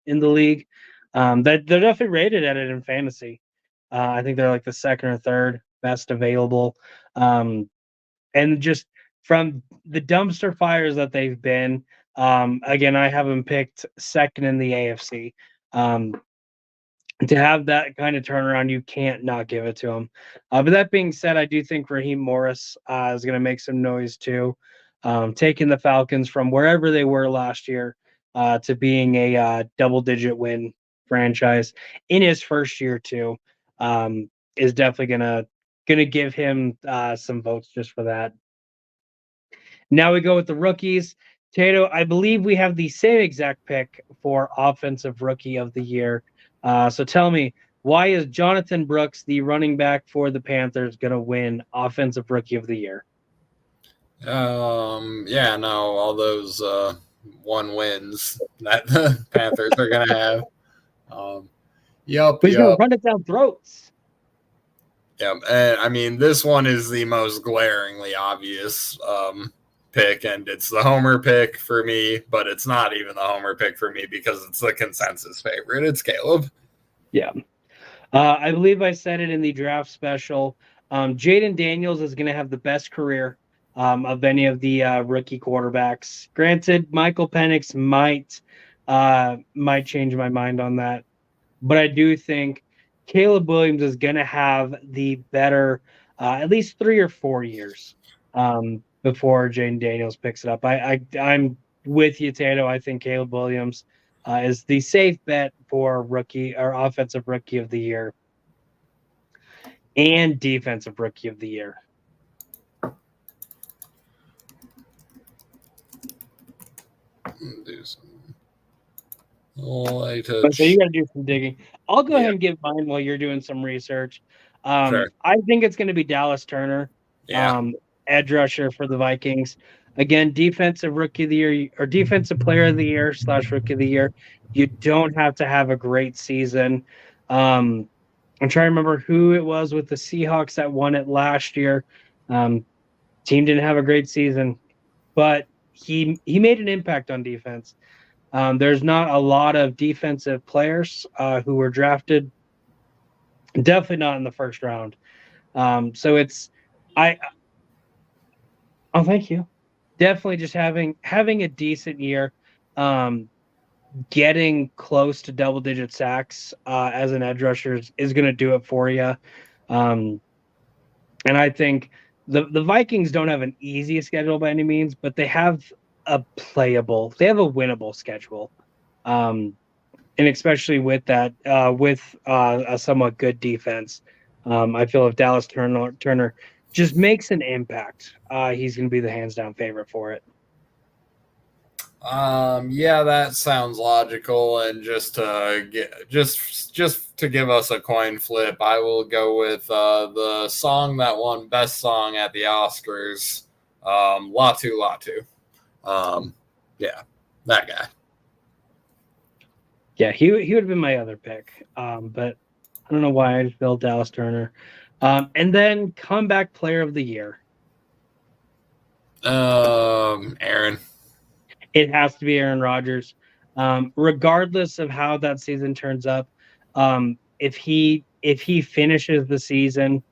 in the league. That they're definitely rated at it in fantasy. I think they're like the second or third best available. And just from the dumpster fires that they've been, again, I have them picked second in the AFC. To have that kind of turnaround, you can't not give it to him. But that being said, I do think Raheem Morris is going to make some noise too, taking the Falcons from wherever they were last year to being a double-digit win franchise in his first year too. Is definitely gonna give him some votes just for that. Now we go with the rookies. Tato, I believe we have the same exact pick for offensive rookie of the year. So tell me, why is Jonathan Brooks, the running back for the Panthers, going to win offensive rookie of the year? Yeah, no, all those 1 wins that the Panthers are gonna have. But he's going to run it down throats. Yep. And I mean, this one is the most glaringly obvious pick, and it's the homer pick for me, but it's not even the homer pick for me because it's the consensus favorite. It's Caleb. Yeah. I believe I said it in the draft special. Jaden Daniels is going to have the best career of any of the rookie quarterbacks. Granted, Michael Penix might change my mind on that, but I do think Caleb Williams is going to have the better at least 3 or 4 years before Jaden Daniels picks it up. I'm with you, Tato. I think Caleb Williams is the safe bet for rookie or offensive rookie of the year and defensive rookie of the year. Light But so you touch. got to do some digging. I'll go Yeah, ahead and give mine while you're doing some research. sure. I think it's going to be Dallas Turner, Yeah. edge rusher for the Vikings. Again, defensive rookie of the year or defensive player of the year / rookie of the year. You don't have to have a great season. I'm trying to remember who it was with the Seahawks that won it last year. Team didn't have a great season, but he made an impact on defense. There's not a lot of defensive players who were drafted, definitely not in the first round. So it's I oh thank you. Definitely just having a decent year, um, getting close to double digit sacks as an edge rusher is going to do it for you. Um, and I think the Vikings don't have an easy schedule by any means, but they have they have a winnable schedule. Um, and especially with that, with a somewhat good defense, I feel if Turner just makes an impact, he's going to be the hands down favorite for it. Yeah, that sounds logical. And just to give us a coin flip, I will go with the song that won Best Song at the Oscars, Latu Latu. Yeah, that guy. Yeah, he would have been my other pick, but I don't know why I just feel Dallas Turner. And then comeback player of the year. Aaron. It has to be Aaron Rodgers, regardless of how that season turns up. If he finishes the season,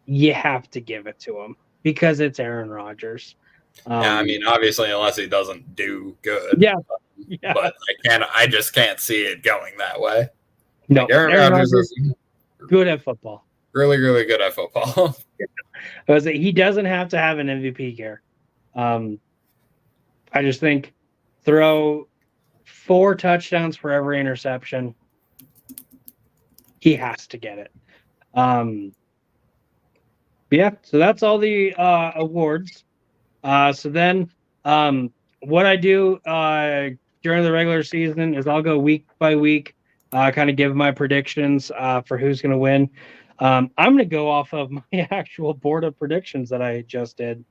you have to give it to him because it's Aaron Rodgers. Yeah, I mean, obviously, unless he doesn't do good. Yeah, yeah. But I just can't see it going that way. No, like Aaron Rodgers is good at football. Really, really good at football. He doesn't have to have an MVP here. I just think throw 4 touchdowns for every interception. He has to get it. Yeah, so that's all the awards. So then what I do during the regular season is I'll go week by week, kind of give my predictions for who's going to win. I'm going to go off of my actual board of predictions that I just did.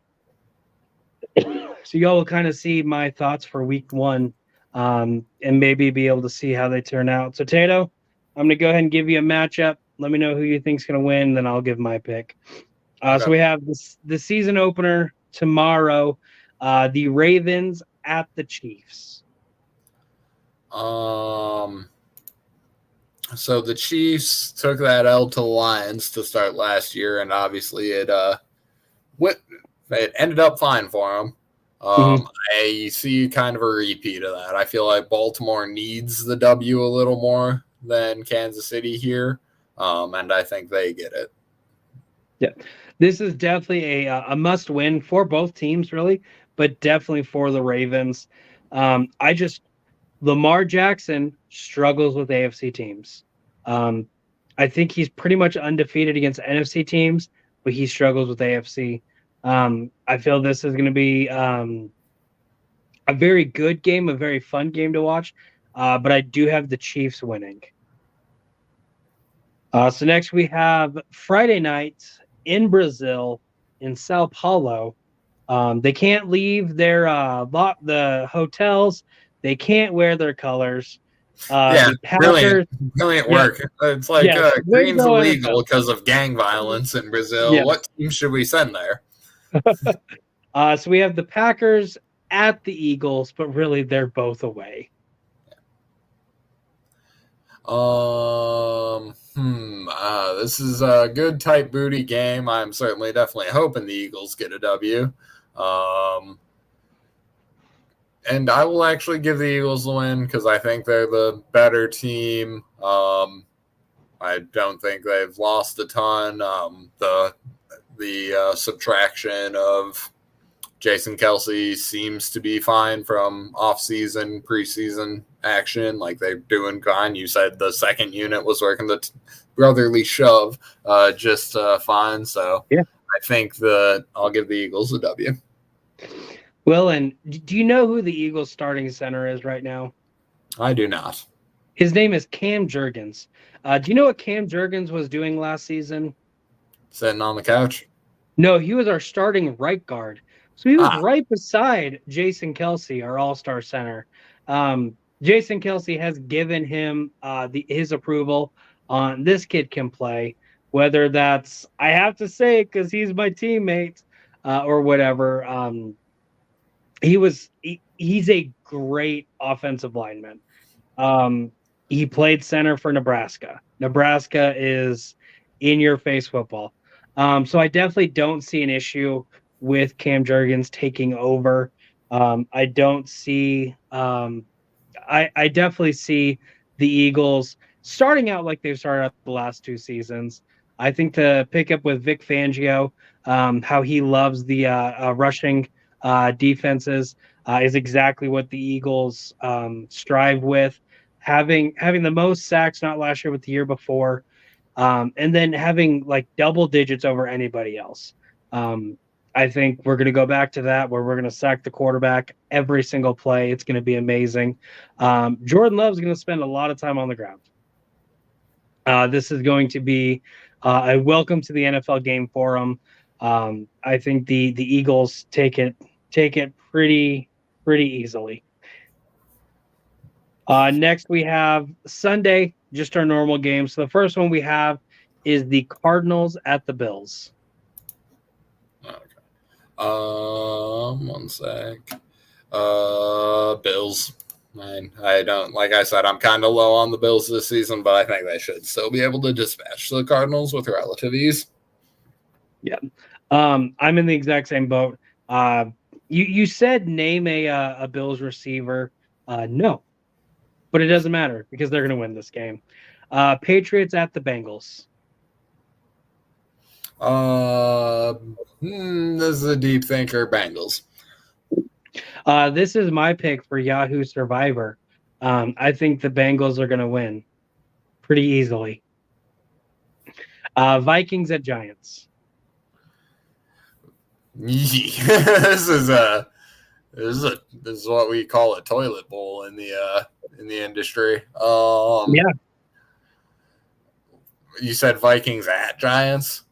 So y'all will kind of see my thoughts for week 1 and maybe be able to see how they turn out. So Tato, I'm going to go ahead and give you a matchup. Let me know who you think's going to win, then I'll give my pick. Okay. So we have the season opener tomorrow, the Ravens at the Chiefs. So the Chiefs took that L to the Lions to start last year, and obviously it ended up fine for them. I see kind of a repeat of that. I feel like Baltimore needs the W a little more than Kansas City here, and I think they get it. Yeah, this is definitely a must win for both teams, really, but definitely for the Ravens. Lamar Jackson struggles with AFC teams. I think he's pretty much undefeated against NFC teams, but he struggles with AFC. I feel this is going to be a very good game, a very fun game to watch, but I do have the Chiefs winning. So next we have Friday night in Brazil, in Sao Paulo. They can't leave their the hotels. They can't wear their colors. Brilliant work. It's like green's illegal because of gang violence in Brazil. Yeah. What team should we send there? So we have the Packers at the Eagles, but really they're both away. This is a good tight booty game. I'm definitely hoping the Eagles get a W. And I will actually give the Eagles the win because I think they're the better team. I don't think they've lost a ton. The subtraction of Jason Kelce seems to be fine from off-season, preseason action. Like they're doing fine. You said the second unit was working the brotherly shove just fine. So yeah, I think I'll give the Eagles a W. Well, and do you know who the Eagles starting center is right now? I do not. His name is Cam Jurgens. Do you know what Cam Jurgens was doing last season? Sitting on the couch. No, he was our starting right guard. So he was Ah, right beside Jason Kelsey, our all-star center. Jason Kelsey has given him his approval on this kid can play, whether that's I have to say it because he's my teammate or whatever. He's a great offensive lineman. Um, he played center for Nebraska. Nebraska is in your face football. So I definitely don't see an issue with Cam Jurgens taking over. I don't see I definitely see the Eagles starting out like they've started out the last two seasons. I think the pickup with Vic Fangio, how he loves the rushing defenses, is exactly what the Eagles strive with. Having the most sacks, not last year, but the year before, and then having like double digits over anybody else. I think we're going to go back to that where we're going to sack the quarterback every single play. It's going to be amazing. Jordan Love's going to spend a lot of time on the ground. This is going to be a welcome to the NFL game for him. I think the Eagles take it pretty easily. Next, we have Sunday, just our normal game. So the first one we have is the Cardinals at the Bills. okay. 1 sec. Bills. I don't, like I said, I'm kind of low on the Bills this season, but I think they should still be able to dispatch the Cardinals with relative ease. Yeah. I'm in the exact same boat. You said name a Bills receiver. No, but it doesn't matter because they're going to win this game. Patriots at the Bengals. This is a deep thinker. Bengals. This is my pick for Yahoo Survivor. I think the Bengals are going to win pretty easily. Vikings at Giants. This is what we call a toilet bowl in the industry. Yeah. You said Vikings at Giants?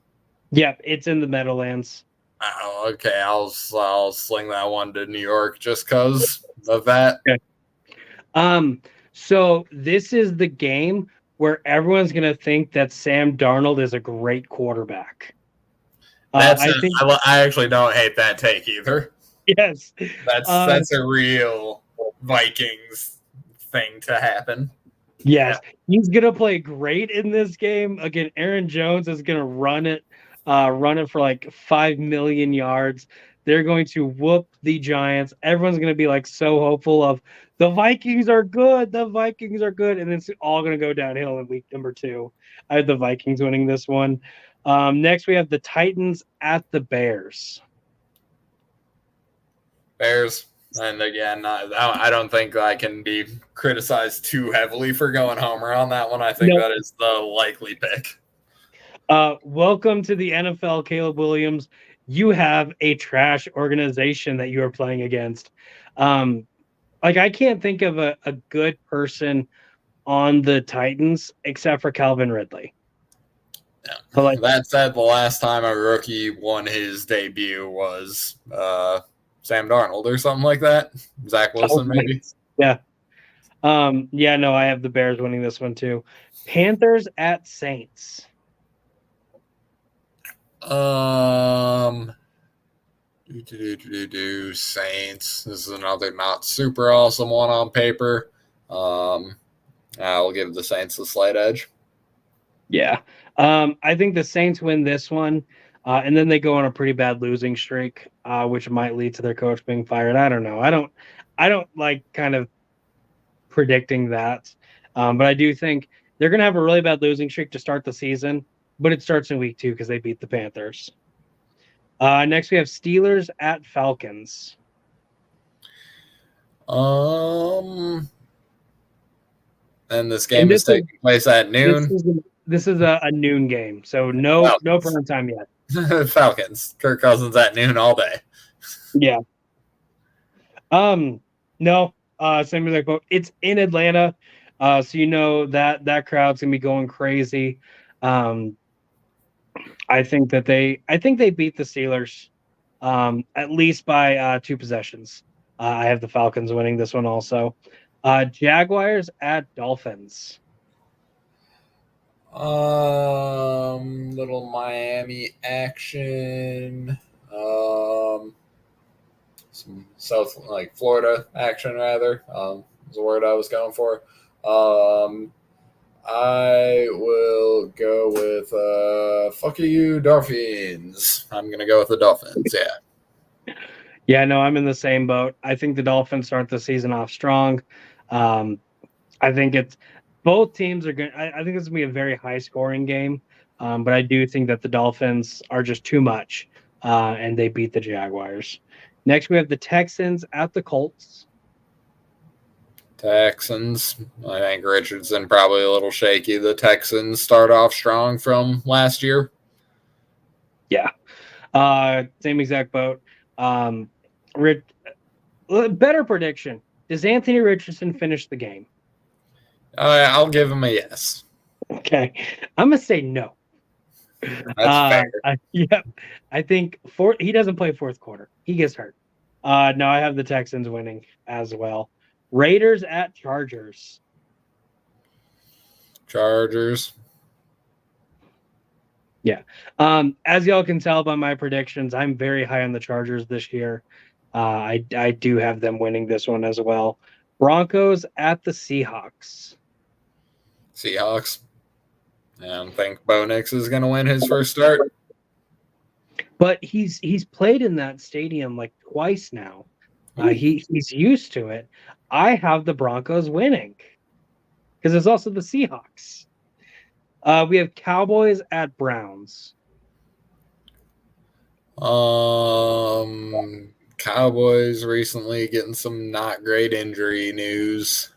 Yep, it's in the Meadowlands. Oh, okay. I'll sling that one to New York just because of that. Okay. So this is the game where everyone's going to think that Sam Darnold is a great quarterback. I actually don't hate that take either. Yes. That's a real Vikings thing to happen. Yes. Yeah. He's going to play great in this game. Again, Aaron Jones is going to run it for like 5 million yards. They're going to whoop the Giants. Everyone's going to be like so hopeful of the Vikings are good. The Vikings are good. And it's all going to go downhill in week number 2. I have the Vikings winning this one. Next, we have the Titans at the Bears. Bears. And again, I don't think I can be criticized too heavily for going homer on that one. I think that is the likely pick. Welcome to the NFL, Caleb Williams. You have a trash organization that you are playing against. I can't think of a good person on the Titans except for Calvin Ridley. Yeah. But that said, the last time a rookie won his debut was Sam Darnold or something like that. Zach Wilson, maybe. Yeah. No, I have the Bears winning this one too. Panthers at Saints. Saints. This is another not super awesome one on paper. I'll give the Saints a slight edge. Yeah. I think the Saints win this one, and then they go on a pretty bad losing streak, which might lead to their coach being fired. I don't know. I don't like kind of predicting that, but I do think they're going to have a really bad losing streak to start the season, but it starts in week 2 because they beat the Panthers. Next, we have Steelers at Falcons. And this game is taking place at noon. This is a noon game, so no prime time yet. Falcons. Kirk Cousins at noon all day. Yeah. No, Same exact boat. It's in Atlanta, so you know that crowd's gonna be going crazy. Um, I think they beat the Steelers, at least by 2 possessions. I have the Falcons winning this one also. Jaguars at Dolphins. Little Miami action. Um, some South like Florida action rather. Is the word I was going for. I will go with fuck you Dolphins. I'm gonna go with the Dolphins. Yeah. Yeah, no, I'm in the same boat. I think the Dolphins start the season off strong. Um, I think it's both teams are going. I think it's gonna be a very high scoring game, but I do think that the Dolphins are just too much, and they beat the Jaguars. Next, we have the Texans at the Colts. Texans. I think Richardson probably a little shaky. The Texans start off strong from last year. Yeah, same exact boat. Um, better prediction: does Anthony Richardson finish the game? I'll give him a yes. Okay, I'm gonna say no. That's fair. Yep. I think he doesn't play fourth quarter. He gets hurt. No, I have the Texans winning as well. Raiders at Chargers. Chargers. Yeah. As y'all can tell by my predictions, I'm very high on the Chargers this year. I do have them winning this one as well. Broncos at the Seahawks. Seahawks. I don't think Bo Nix is going to win his first start. But he's played in that stadium like twice now. He's used to it. I have the Broncos winning because there's also the Seahawks. We have Cowboys at Browns. Cowboys recently getting some not great injury news.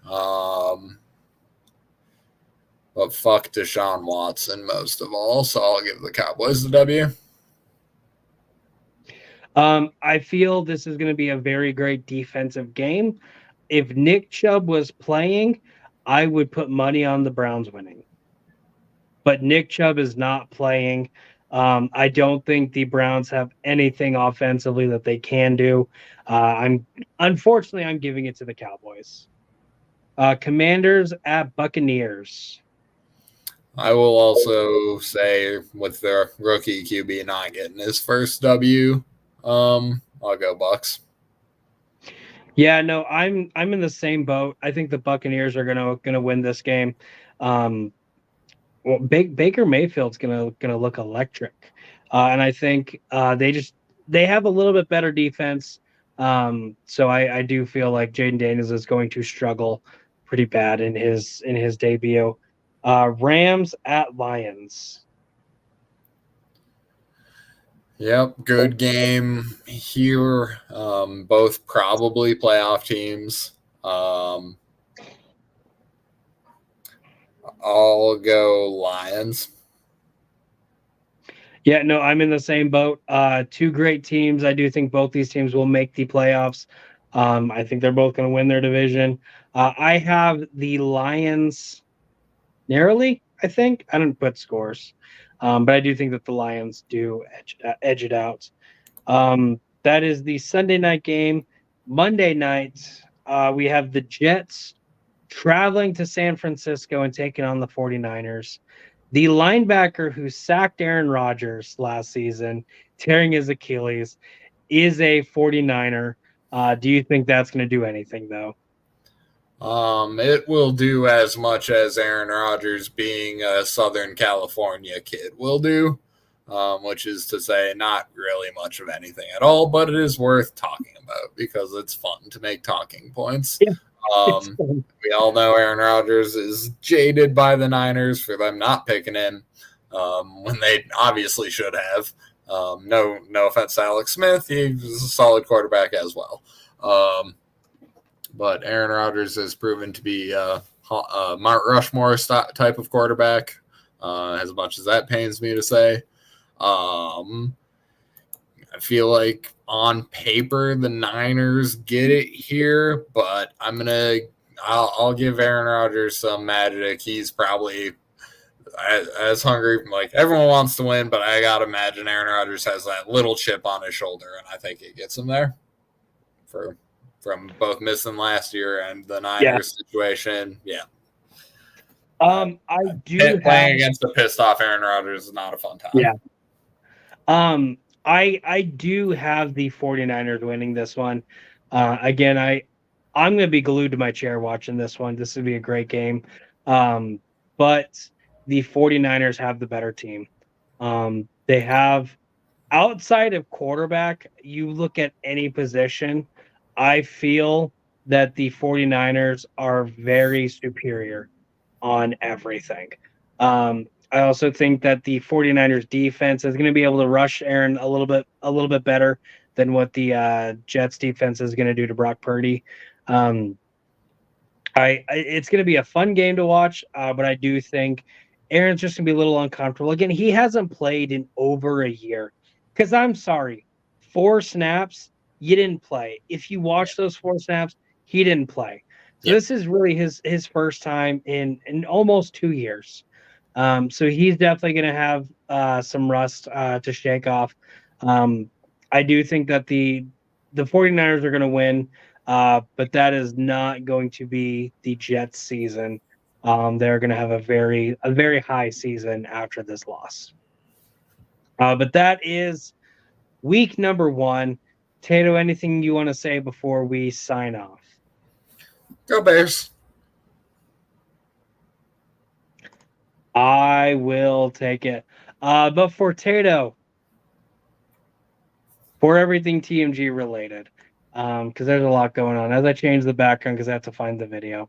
But fuck Deshaun Watson most of all, so I'll give the Cowboys the W. I feel this is going to be a very great defensive game. If Nick Chubb was playing, I would put money on the Browns winning. But Nick Chubb is not playing. I don't think the Browns have anything offensively that they can do. I'm giving it to the Cowboys. Commanders at Buccaneers. I will also say with their rookie QB not getting his first W, I'll go Bucks. Yeah, no, I'm in the same boat. I think the Buccaneers are gonna win this game. Well, Baker Mayfield's gonna look electric, and I think they have a little bit better defense. So I do feel like Jaden Daniels is going to struggle pretty bad in his debut. Rams at Lions. Yep, good game here. Both probably playoff teams. I'll go Lions. Yeah, no, I'm in the same boat. Two great teams. I do think both these teams will make the playoffs. I think they're both going to win their division. I have the Lions narrowly, I think. I didn't put scores, but I do think that the Lions do edge it out. That is the Sunday night game. Monday night, we have the Jets traveling to San Francisco and taking on the 49ers. The linebacker who sacked Aaron Rodgers last season, tearing his Achilles, is a 49er. Do you think that's going to do anything, though? It will do as much as Aaron Rodgers being a Southern California kid will do, which is to say not really much of anything at all, but it is worth talking about because it's fun to make talking points. Yeah. We all know Aaron Rodgers is jaded by the Niners for them not picking him when they obviously should have. No offense to Alex Smith. He was a solid quarterback as well. But Aaron Rodgers has proven to be a Mount Rushmore type of quarterback, as much as that pains me to say. I feel like on paper the Niners get it here, but I'll give Aaron Rodgers some magic. He's probably as hungry. Like, everyone wants to win, but I gotta imagine Aaron Rodgers has that little chip on his shoulder, and I think it gets him there from both missing last year and the Niners situation. Yeah. I do playing against a pissed off Aaron Rodgers is not a fun time. Yeah. I do have the 49ers winning this one. Again, I'm going to be glued to my chair watching this one. This would be a great game. But the 49ers have the better team. They have, outside of quarterback, you look at any position, I feel that the 49ers are very superior on everything. I also think that the 49ers defense is going to be able to rush Aaron a little bit better than what the Jets defense is going to do to Brock Purdy. It's going to be a fun game to watch, but I do think Aaron's just going to be a little uncomfortable. Again, he hasn't played in over a year. Because I'm sorry, 4 snaps, you didn't play. If you watch those 4 snaps, he didn't play. So This is really his first time in almost 2 years. So he's definitely going to have some rust to shake off. I do think that the 49ers are going to win, but that is not going to be the Jets season. They're going to have a very high season after this loss. But that is week number 1. Tato, anything you want to say before we sign off? Go Bears. I will take it. But for Tato, for everything TMG related, because there's a lot going on. As I change the background because I have to find the video.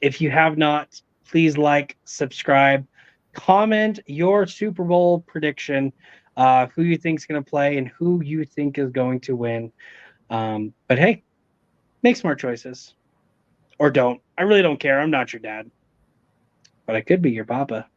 If you have not, please like, subscribe, comment your Super Bowl prediction, who you think is going to play and who you think is going to win. But hey, make smart choices. Or don't. I really don't care. I'm not your dad. But I could be your papa.